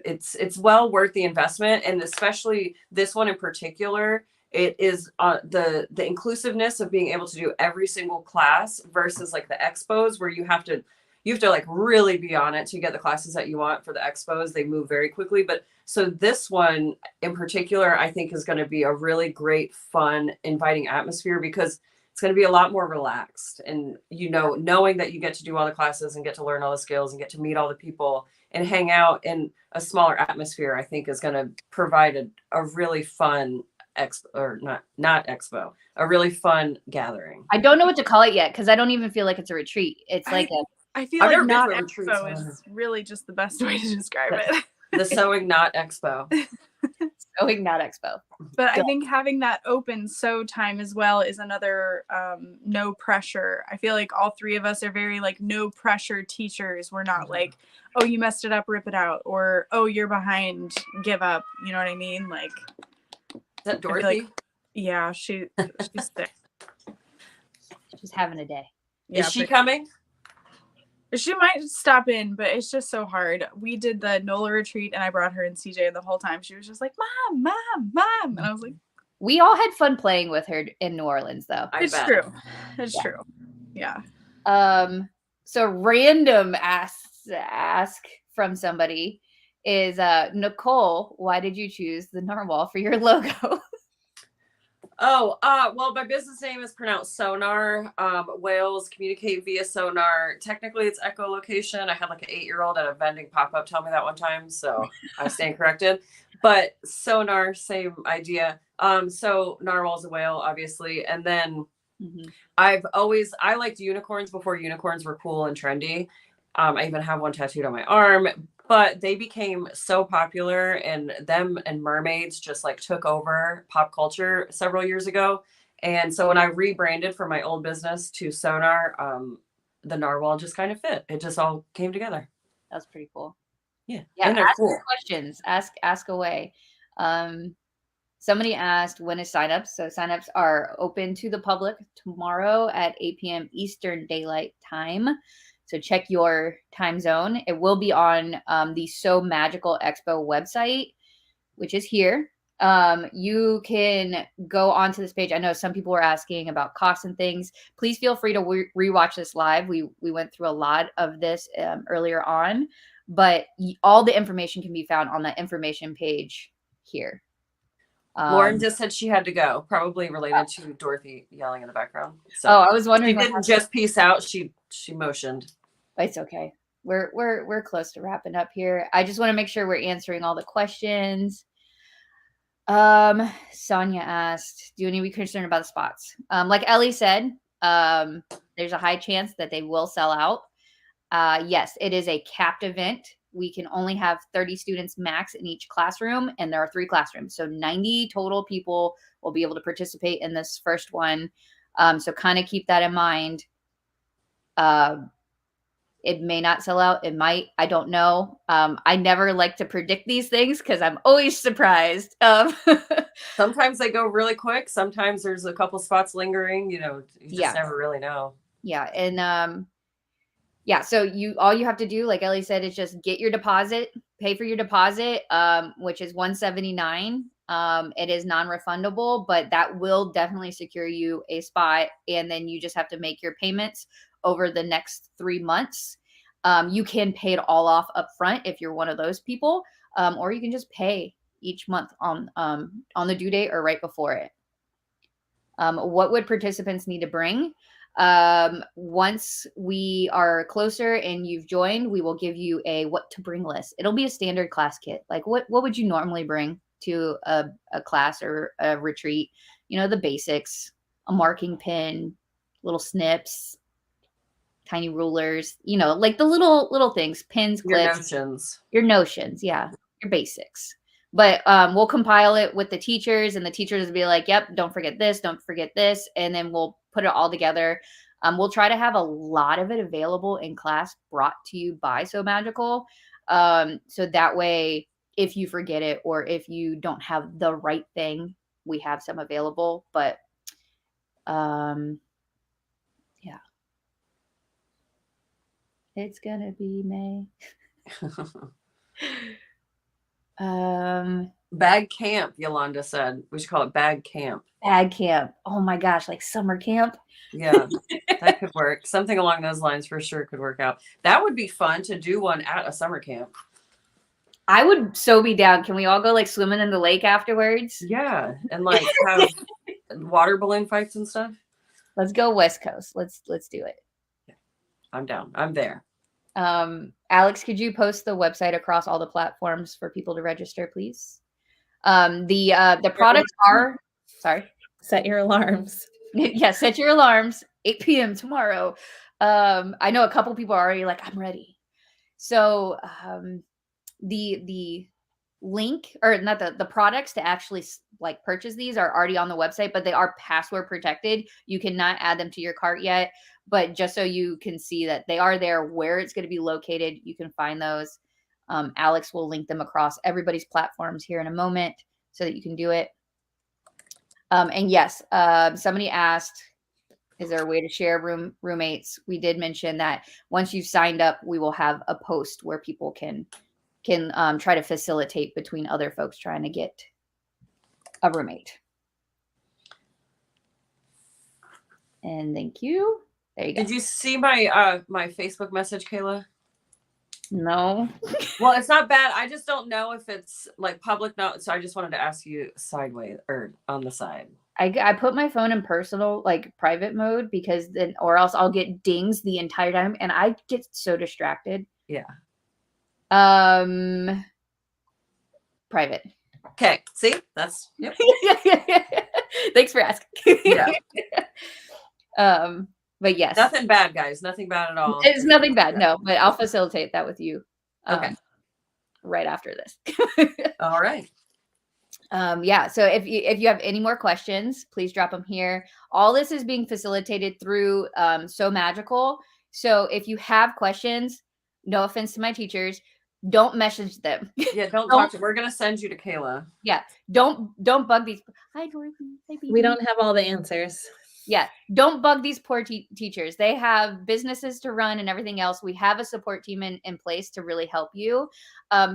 It's well worth the investment, and especially this one in particular, it is the inclusiveness of being able to do every single class versus like the expos where you have to like really be on it to get the classes that you want. For the expos, they move very quickly, but so this one in particular, I think is going to be a really great, fun, inviting atmosphere, because it's going to be a lot more relaxed, and knowing that you get to do all the classes and get to learn all the skills and get to meet all the people and hang out in a smaller atmosphere, I think is going to provide a really fun a really fun gathering. I don't know what to call it yet, because I don't even feel like it's a retreat. It's like I feel like not expo is really just the best way to describe it. The Sewing Not Expo. Sewing Not Expo. But I think having that open sew time as well is another no pressure. I feel like all three of us are very like no pressure teachers. We're not like, oh, you messed it up, rip it out, or oh, you're behind, give up. You know what I mean? Like, is that Dorothy? Like, yeah, she's sick. She's having a day. Is she coming? She might stop in, but it's just so hard. We did the NOLA retreat, and I brought her and CJ, and the whole time she was just like, Mom, Mom, Mom. And I was like, we all had fun playing with her in New Orleans, though. It's true. It's true. Yeah. So random ask from somebody is Nicole, why did you choose the narwhal for your logo? Well, my business name is pronounced SewGnar. Whales communicate via SewGnar. Technically, it's echolocation. I had like an 8-year-old at a vending pop-up tell me that one time, so I stand corrected. But SewGnar, same idea. So narwhal is a whale, obviously, and then I liked unicorns before unicorns were cool and trendy. I even have one tattooed on my arm, but they became so popular, and them and mermaids just like took over pop culture several years ago. And so when I rebranded from my old business to SewGnar, the narwhal just kind of fit. It just all came together. That's pretty cool. Yeah. And ask cool. Questions. Ask away. Somebody asked, when is signups? So signups are open to the public tomorrow at 8 p.m. Eastern Daylight Time. So check your time zone. It will be on the Sew Magical Expo website, which is here. You can go onto this page. I know some people were asking about costs and things. Please feel free to rewatch this live. We went through a lot of this earlier on, but all the information can be found on that information page here. Lauren just said she had to go, probably related to Dorothy yelling in the background. So I was wondering. She didn't just peace out. She motioned. It's okay. We're close to wrapping up here. I just want to make sure we're answering all the questions. Sonia asked, do you need to be concerned about the spots? Like Ellie said, there's a high chance that they will sell out. Yes, it is a capped event. We can only have 30 students max in each classroom, and there are 3 classrooms. So 90 total people will be able to participate in this first one. So kind of keep that in mind. It may not sell out. It might. I don't know. I never like to predict these things because I'm always surprised. Sometimes they go really quick. Sometimes there's a couple spots lingering. You just never really know. Yeah. And yeah, so all you have to do, like Ellie said, is just get your deposit, pay for your deposit, which is $179. It is non-refundable, but that will definitely secure you a spot. And then you just have to make your payments over the next 3 months. You can pay it all off up front if you're one of those people, or you can just pay each month on the due date or right before it. What would participants need to bring? Once we are closer and you've joined, we will give you a what to bring list. It'll be a standard class kit. Like what would you normally bring to a class or a retreat? The basics, a marking pen, little snips, tiny rulers, like the little things, pins, clips, your notions. Yeah. Your basics. But we'll compile it with the teachers, and the teachers will be like, yep, don't forget this. And then we'll put it all together. We'll try to have a lot of it available in class, brought to you by Sew Magical. So that way, if you forget it or if you don't have the right thing, we have some available. But yeah. It's going to be May. Bag camp, Yolanda said. We should call it bag camp. Bag camp. Oh my gosh, like summer camp. Yeah, that could work. Something along those lines for sure could work out. That would be fun to do one at a summer camp. I would so be down. Can we all go like swimming in the lake afterwards? Yeah, and like have water balloon fights and stuff. Let's go West Coast. Let's do it. Yeah, I'm down. I'm there. Alex, could you post the website across all the platforms for people to register, please? The products are, sorry. Set your alarms. Yeah, set your alarms. 8 p.m. tomorrow. I know a couple people are already like, I'm ready. So the link, or not the products to actually like purchase these are already on the website, but they are password protected. You cannot add them to your cart yet, but just so you can see that they are there, where it's going to be located, you can find those. Alex will link them across everybody's platforms here in a moment so that you can do it. And yes, somebody asked, is there a way to share roommates? We did mention that once you've signed up, we will have a post where people can try to facilitate between other folks trying to get a roommate. And thank you. There you go. Did you see my my Facebook message, Kayla? No. Well, it's not bad. I just don't know if it's like public note. So I just wanted to ask you sideways or on the side. I put my phone in personal, like private mode, because then, or else I'll get dings the entire time and I get so distracted. Yeah. Private. Okay. See, that's, yep. Thanks for asking. Yeah. But yes. Nothing bad, guys. Nothing bad at all. It's nothing bad. No, but I'll facilitate that with you. Okay. Right after this. All right. Yeah. So if you have any more questions, please drop them here. All this is being facilitated through Sew Magical. So if you have questions, no offense to my teachers, don't message them. Yeah, don't talk to. We're gonna send you to Kayla. Yeah. Don't bug these. Hi, Dorothy. Hi, baby. We don't have all the answers. Yeah. Don't bug these poor teachers. They have businesses to run and everything else. We have a support team in place to really help you.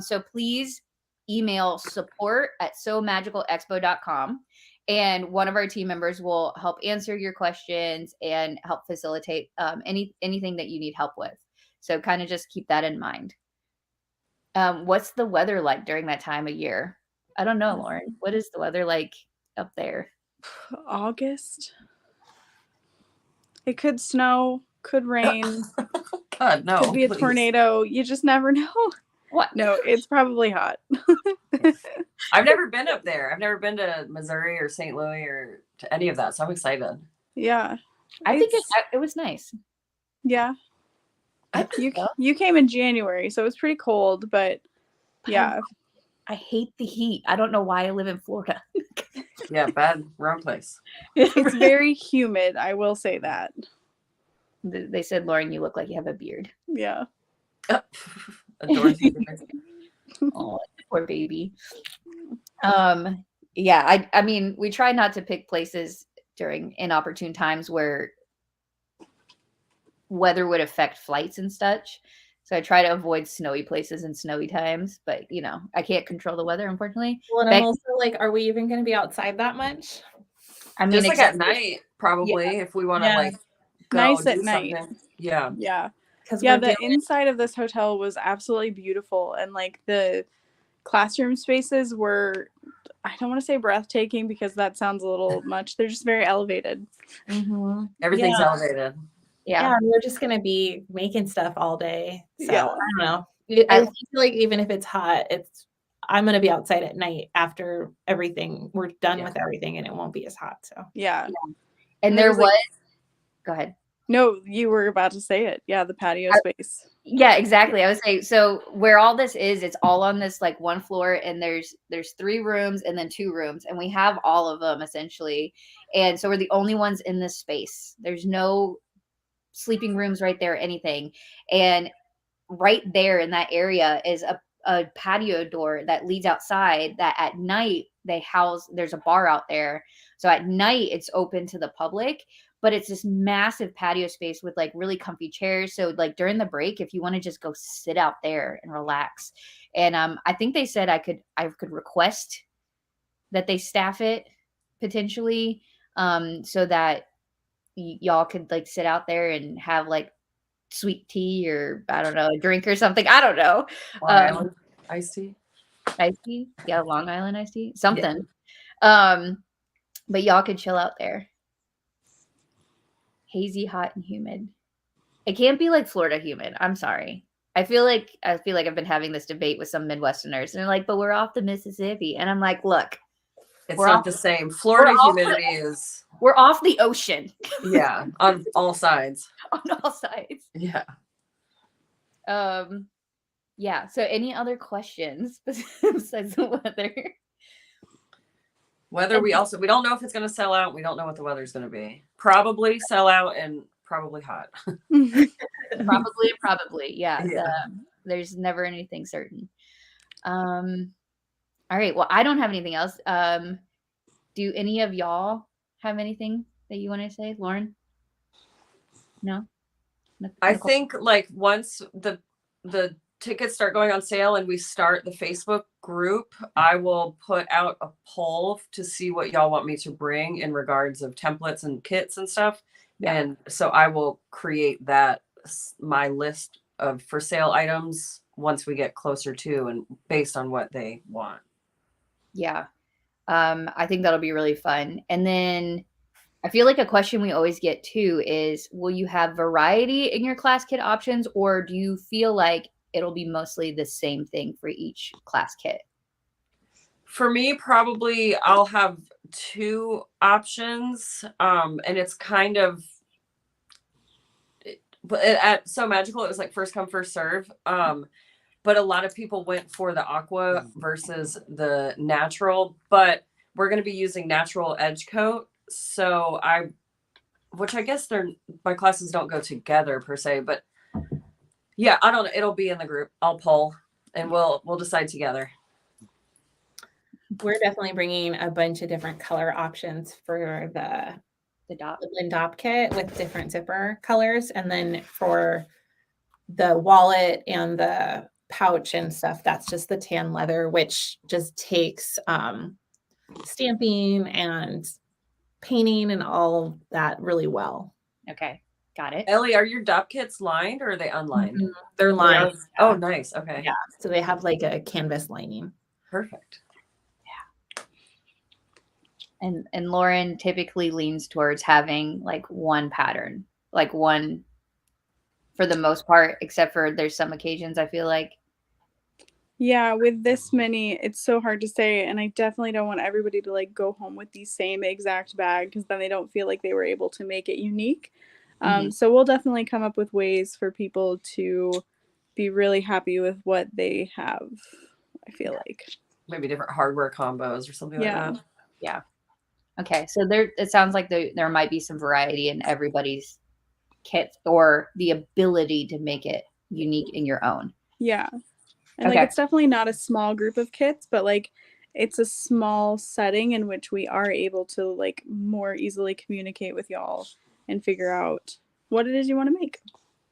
So please email support@sewmagicalexpo.com, and one of our team members will help answer your questions and help facilitate anything that you need help with. So kind of just keep that in mind. What's the weather like during that time of year? I don't know, Lauren. What is the weather like up there? August. It could snow, could rain, God, no. could be a please. tornado. You just never know. What? No, it's probably hot. I've never been up there. I've never been to Missouri or St. Louis or to any of that. So I'm excited. Yeah. I think it was nice. Yeah. You came in January, so it was pretty cold, but yeah. I hate the heat. I don't know why I live in Florida. Yeah, bad, wrong place. It's very humid, I will say that. They said, Lauren, you look like you have a beard. Yeah. Oh, poor baby. Yeah, I mean, we try not to pick places during inopportune times where weather would affect flights and such. So I try to avoid snowy places and snowy times, but I can't control the weather, unfortunately. Well, and I'm also like, are we even going to be outside that much? I mean, just like at night, probably, if we want to like go nice do at night. Something. Yeah. Yeah. Because the inside of this hotel was absolutely beautiful, and like the classroom spaces were, I don't want to say breathtaking because that sounds a little much. They're just very elevated. Mm-hmm. Everything's elevated. Yeah, we're just gonna be making stuff all day. So yeah. I don't know. I feel like even if it's hot, I'm gonna be outside at night after everything. We're done with everything, and it won't be as hot. So yeah. And there was go ahead. No, you were about to say it. Yeah, the patio space. Yeah, exactly. I would say, so where all this is, it's all on this like one floor, and there's 3 rooms and then 2 rooms, and we have all of them essentially. And so we're the only ones in this space. There's no sleeping rooms right there or anything. And right there in that area is a patio door that leads outside, that at night there's a bar out there. So at night it's open to the public, but it's this massive patio space with like really comfy chairs. So like during the break, if you want to just go sit out there and relax. And I think they said I could request that they staff it potentially, so that y'all could like sit out there and have like sweet tea or I don't know, a drink or something. I don't know. Long Island iced tea. Iced tea? Yeah, Long Island iced tea. Something. Yeah. But y'all could chill out there. Hazy, hot, and humid. It can't be like Florida humid. I'm sorry. I feel like I've been having this debate with some Midwesterners, and they're like, but we're off the Mississippi. And I'm like, look. It's not the same. Florida humidity is. We're off the ocean. Yeah, on all sides. On all sides. Yeah. Yeah. So any other questions besides the weather? Weather, we don't know if it's going to sell out. We don't know what the weather's going to be. Probably sell out and probably hot. Probably. Yeah. There's never anything certain. All right. Well, I don't have anything else. Do any of y'all have anything that you want to say, Lauren? No? I think like once the tickets start going on sale and we start the Facebook group, I will put out a poll to see what y'all want me to bring in regards of templates and kits and stuff. Yeah. And so I will create my list of for sale items once we get closer to and based on what they want. Yeah. I think that'll be really fun. And then I feel like a question we always get too is, will you have variety in your class kit options, or do you feel like it'll be mostly the same thing for each class kit? For me, probably I'll have 2 options. And it's kind of at So Magical, it was like first come, first serve. But a lot of people went for the aqua versus the natural, but we're going to be using natural edge coat. So which I guess my classes don't go together per se, but yeah, I don't know. It'll be in the group. I'll poll and we'll decide together. We're definitely bringing a bunch of different color options for the Dopp kit with different zipper colors. And then for the wallet and the pouch and stuff, that's just the tan leather, which just takes stamping and painting and all of that really well. Okay, got it. Ellie, are your Dopp kits lined or are they unlined? Mm-hmm. They're lined. Yeah. Oh, nice. Okay. Yeah. So they have like a canvas lining. Perfect. And Lauren typically leans towards having like one pattern, like one for the most part, except for there's some occasions I feel like. Yeah, with this many, it's so hard to say, and I definitely don't want everybody to like go home with the same exact bag because then they don't feel like they were able to make it unique. So we'll definitely come up with ways for people to be really happy with what they have, I feel like. Maybe different hardware combos or something like that. Yeah. Okay, so it sounds like there might be some variety in everybody's kit, or the ability to make it unique in your own. Yeah. And like it's definitely not a small group of kits, but like it's a small setting in which we are able to like more easily communicate with y'all and figure out what it is you want to make.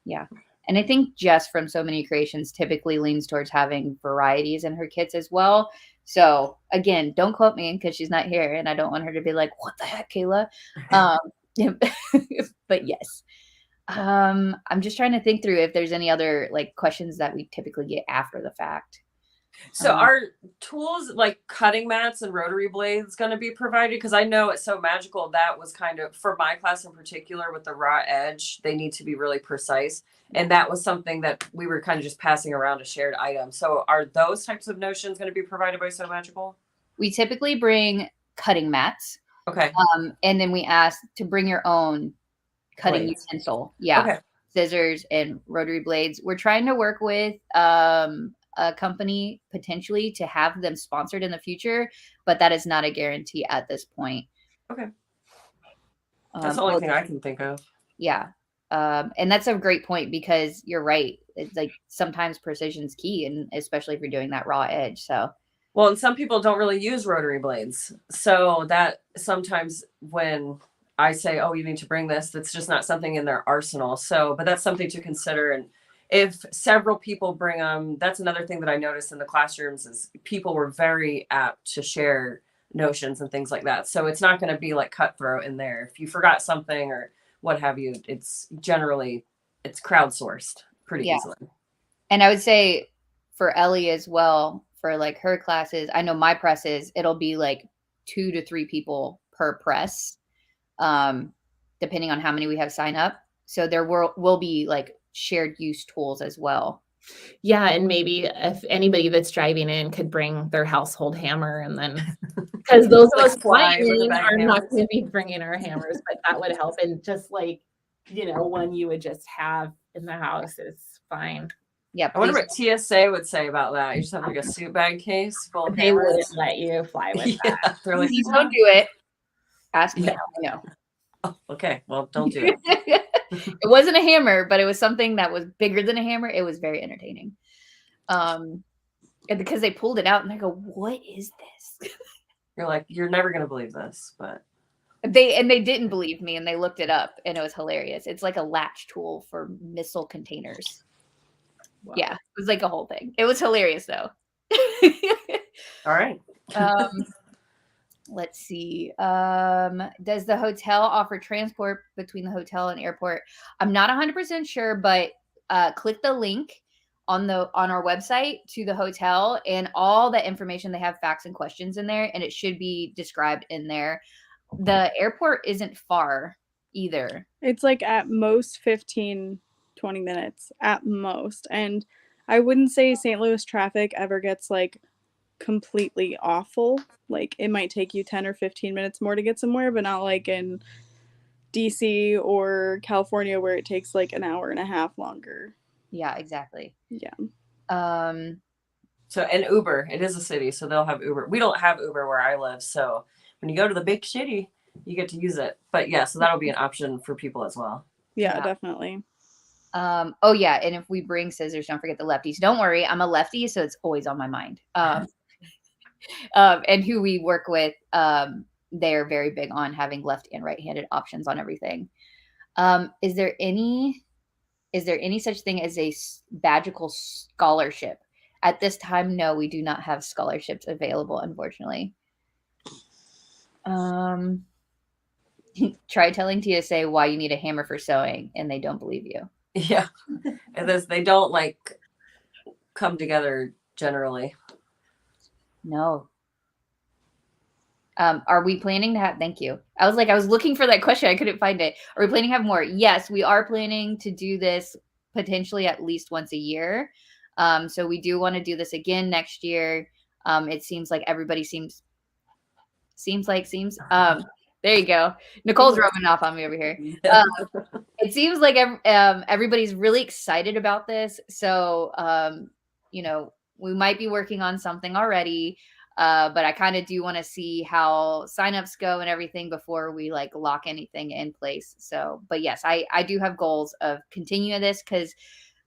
Yeah. And I think Jess from So Many Creations typically leans towards having varieties in her kits as well. So again, don't quote me because she's not here and I don't want her to be like, what the heck, Kayla? But yes. I'm just trying to think through if there's any other like questions that we typically get after the fact. So are tools like cutting mats and rotary blades going to be provided? Because I know it's So Magical. That was kind of, for my class in particular with the raw edge, they need to be really precise. And that was something that we were kind of just passing around a shared item. So are those types of notions going to be provided by So Magical? We typically bring cutting mats. Okay. And then we ask to bring your own cutting blades. Utensil. Yeah. Okay. Scissors and rotary blades. We're trying to work with a company potentially to have them sponsored in the future, but that is not a guarantee at this point. Okay. That's the only thing I can think of. Yeah. And that's a great point because you're right. It's like sometimes precision's key, and especially if you're doing that raw edge. So, well, and some people don't really use rotary blades. So that sometimes when I say, oh, you need to bring this, that's just not something in their arsenal. So, but that's something to consider. And if several people bring them, that's another thing that I noticed in the classrooms is people were very apt to share notions and things like that. So it's not going to be like cutthroat in there. If you forgot something or what have you, it's crowdsourced pretty easily. And I would say for Ellie as well, for like her classes, I know my presses, it'll be like 2 to 3 people per press, depending on how many we have sign up. So there will be like shared use tools as well. Yeah, and maybe if anybody that's driving in could bring their household hammer, and then because those of us flying are not going to be bringing our hammers, but that would help. And just like, one you would just have in the house is fine. Yeah, I wonder what TSA would say about that. You just have like a suit bag case full of They wouldn't let you fly with that. They're like, please don't do it. Ask me. No. Oh, okay. Well, don't do it. It wasn't a hammer, but it was something that was bigger than a hammer. It was very entertaining. And because they pulled it out and I go, what is this? You're like, you're never going to believe this, but they didn't believe me and they looked it up and it was hilarious. It's like a latch tool for missile containers. Wow. Yeah, it was like a whole thing. It was hilarious though. All right. Let's see. Does the hotel offer transport between the hotel and airport? I'm not 100% sure, but click the link on our website to the hotel, and all the information, they have facts and questions in there, and it should be described in there. The airport isn't far either. It's like at most 15, 20 minutes at most. And I wouldn't say St. Louis traffic ever gets like completely awful. Like it might take you 10 or 15 minutes more to get somewhere, but not like in DC or California where it takes like an hour and a half longer. Yeah, exactly. Yeah. So, and Uber, it is a city, so they'll have Uber. We don't have Uber where I live, so when you go to the big city, you get to use it. But yeah, so that'll be an option for people as well. Yeah, definitely. Oh yeah, and if we bring scissors, don't forget the lefties. Don't worry, I'm a lefty, so it's always on my mind. And who we work with, they're very big on having left and right-handed options on everything. Is there any such thing as a Bagical scholarship? At this time, no, we do not have scholarships available, unfortunately. Try telling TSA why you need a hammer for sewing, and they don't believe you. Yeah, and they don't like come together generally. No. Are we planning to have? Thank you. I was looking for that question. I couldn't find it. Are we planning to have more? Yes, we are planning to do this potentially at least once a year. So we do want to do this again next year. It seems like everybody seems. There you go. Nicole's rubbing off on me over here. It seems like everybody's really excited about this. So, we might be working on something already, but I kind of do want to see how signups go and everything before we like lock anything in place. So, but yes, I do have goals of continuing this because,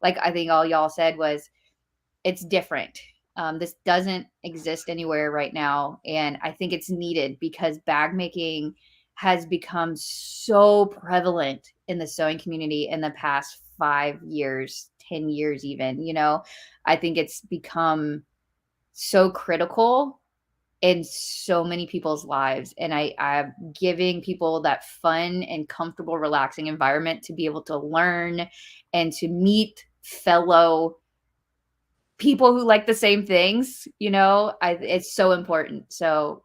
like I think all y'all said was, it's different. This doesn't exist anywhere right now. And I think it's needed because bag making has become so prevalent in the sewing community in the past 5 years, 10 years even, I think it's become so critical in so many people's lives. And I'm giving people that fun and comfortable, relaxing environment to be able to learn and to meet fellow people who like the same things, it's so important. So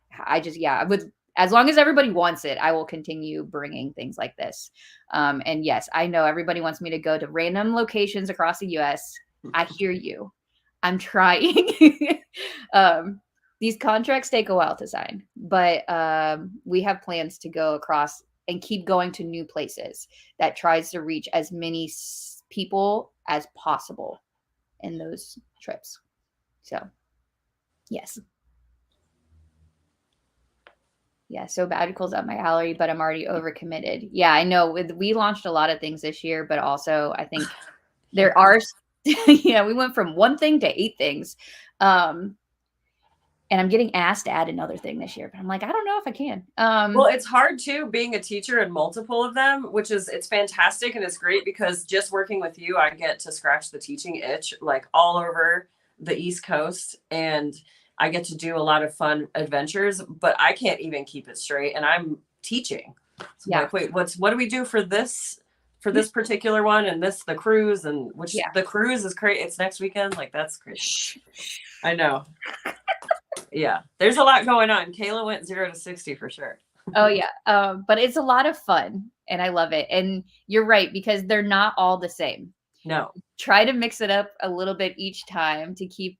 as long as everybody wants it, I will continue bringing things like this. And yes, I know everybody wants me to go to random locations across the US. I hear you. I'm trying. These contracts take a while to sign, but we have plans to go across and keep going to new places that tries to reach as many people as possible in those trips. So yes. Yeah, Sew Bagical's up my alley, but I'm already overcommitted. Yeah, I know. We launched a lot of things this year, but also I think there are we went from one thing to 8 things. And I'm getting asked to add another thing this year, but I'm like, I don't know if I can. Well, it's hard too, being a teacher in multiple of them, it's fantastic. And it's great because just working with you, I get to scratch the teaching itch like all over the East Coast. And I get to do a lot of fun adventures, but I can't even keep it straight. And I'm teaching. So yeah. Like, wait, what do we do for this particular one? And the cruise, and the cruise is crazy. It's next weekend. Like, that's crazy. I know. Yeah, there's a lot going on. Kayla went 0 to 60 for sure. Oh yeah. But it's a lot of fun and I love it. And you're right, because they're not all the same. No. Try to mix it up a little bit each time to keep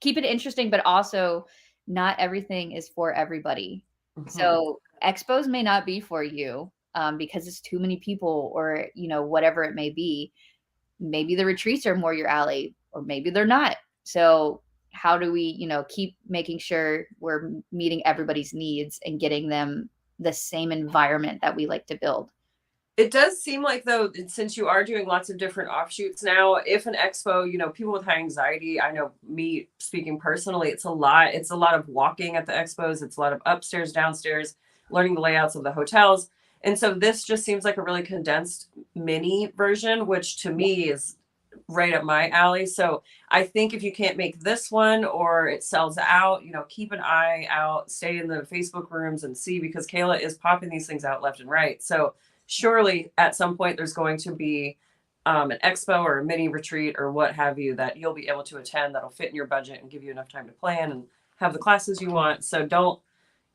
it interesting, but also not everything is for everybody. Mm-hmm. So expos may not be for you because it's too many people or, whatever it may be. Maybe the retreats are more your alley or maybe they're not. So how do we, keep making sure we're meeting everybody's needs and getting them the same environment that we like to build? It does seem like, though, since you are doing lots of different offshoots now, if an expo, people with high anxiety, I know me speaking personally, it's a lot of walking at the expos. It's a lot of upstairs, downstairs, learning the layouts of the hotels. And so this just seems like a really condensed mini version, which to me is right up my alley. So I think if you can't make this one or it sells out, keep an eye out, stay in the Facebook rooms and see, because Kayla is popping these things out left and right. So surely at some point there's going to be an expo or a mini retreat or what have you that you'll be able to attend that'll fit in your budget and give you enough time to plan and have the classes you want. So don't,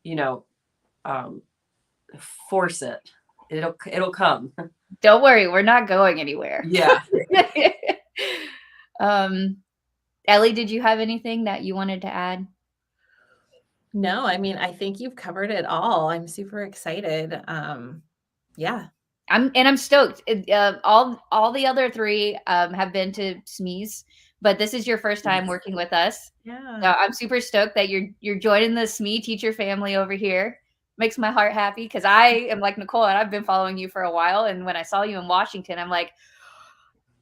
you know, force it. It'll come. Don't worry, we're not going anywhere. Yeah. Ellie, did you have anything that you wanted to add? No, I mean, I think you've covered it all. I'm super excited. Yeah. I'm stoked. All the other three have been to SMAS, but this is your first time working with us. Yeah. So I'm super stoked that you're joining the SME teacher family over here. Makes my heart happy because I am like Nicole and I've been following you for a while. And when I saw you in Washington, I'm like,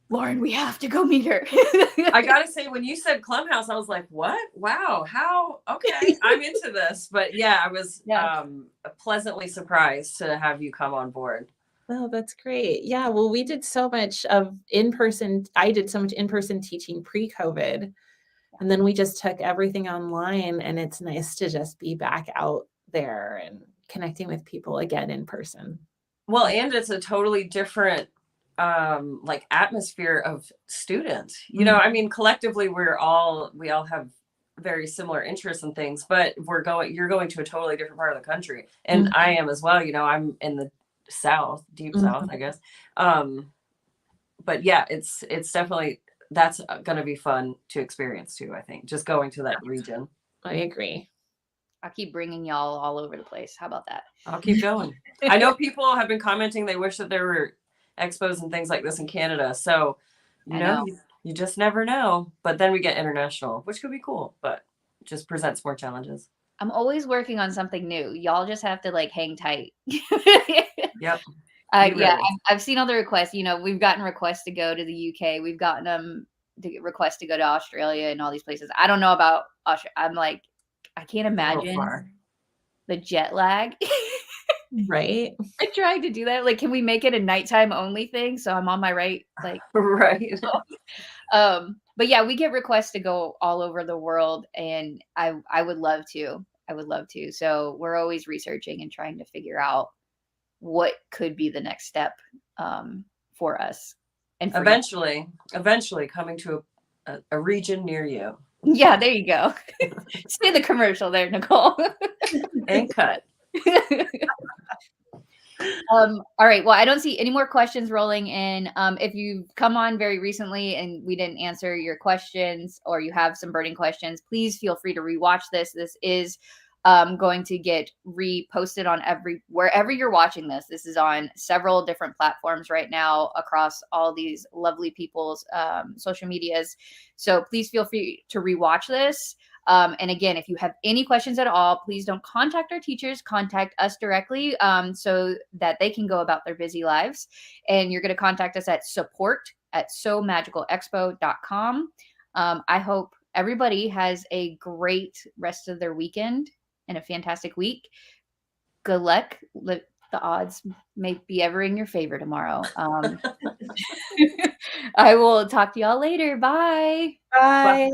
Lauren, we have to go meet her. I gotta say, when you said Klum House, I was like, what? Wow, how? Okay, I'm into this. But yeah, I was pleasantly surprised to have you come on board. Oh, that's great. Yeah. Well, we did so much of in-person. I did so much in-person teaching pre-COVID. And then we just took everything online, and it's nice to just be back out there and connecting with people again in person. Well, and it's a totally different like atmosphere of students. You know, I mean, collectively we all have very similar interests and things, but you're going to a totally different part of the country. And I am as well. You know, I'm in the South, deep South, I guess. But yeah, it's definitely, that's going to be fun to experience too, I think, just going to that region. I agree. I'll keep bringing y'all all over the place. How about that? I'll keep going. I know people have been commenting they wish that there were expos and things like this in Canada. So, you know. You just never know. But then we get international, which could be cool, but just presents more challenges. I'm always working on something new. Y'all just have to like hang tight. Yep. Yeah, I've seen other requests. You know, we've gotten requests to go to the UK. We've gotten requests to go to Australia and all these places. I don't know about Australia. I'm like, I can't imagine the jet lag. Right. I'm trying to do that. Like, can we make it a nighttime only thing? So I'm on my right, like right. But yeah, we get requests to go all over the world, and I would love to. I would love to. So we're always researching and trying to figure out what could be the next step for us. And for eventually coming to a region near you. Yeah, there you go. Say the commercial there, Nicole. And cut. All right. Well, I don't see any more questions rolling in. If you've come on very recently and we didn't answer your questions, or you have some burning questions, please feel free to rewatch this. This is going to get reposted on wherever you're watching this. This is on several different platforms right now across all these lovely people's social medias. So please feel free to rewatch this. And again, if you have any questions at all, please don't contact our teachers, contact us directly so that they can go about their busy lives. And you're going to contact us at support@sewmagicalexpo.com. I hope everybody has a great rest of their weekend and a fantastic week. Good luck. The odds may be ever in your favor tomorrow. I will talk to y'all later. Bye. Bye.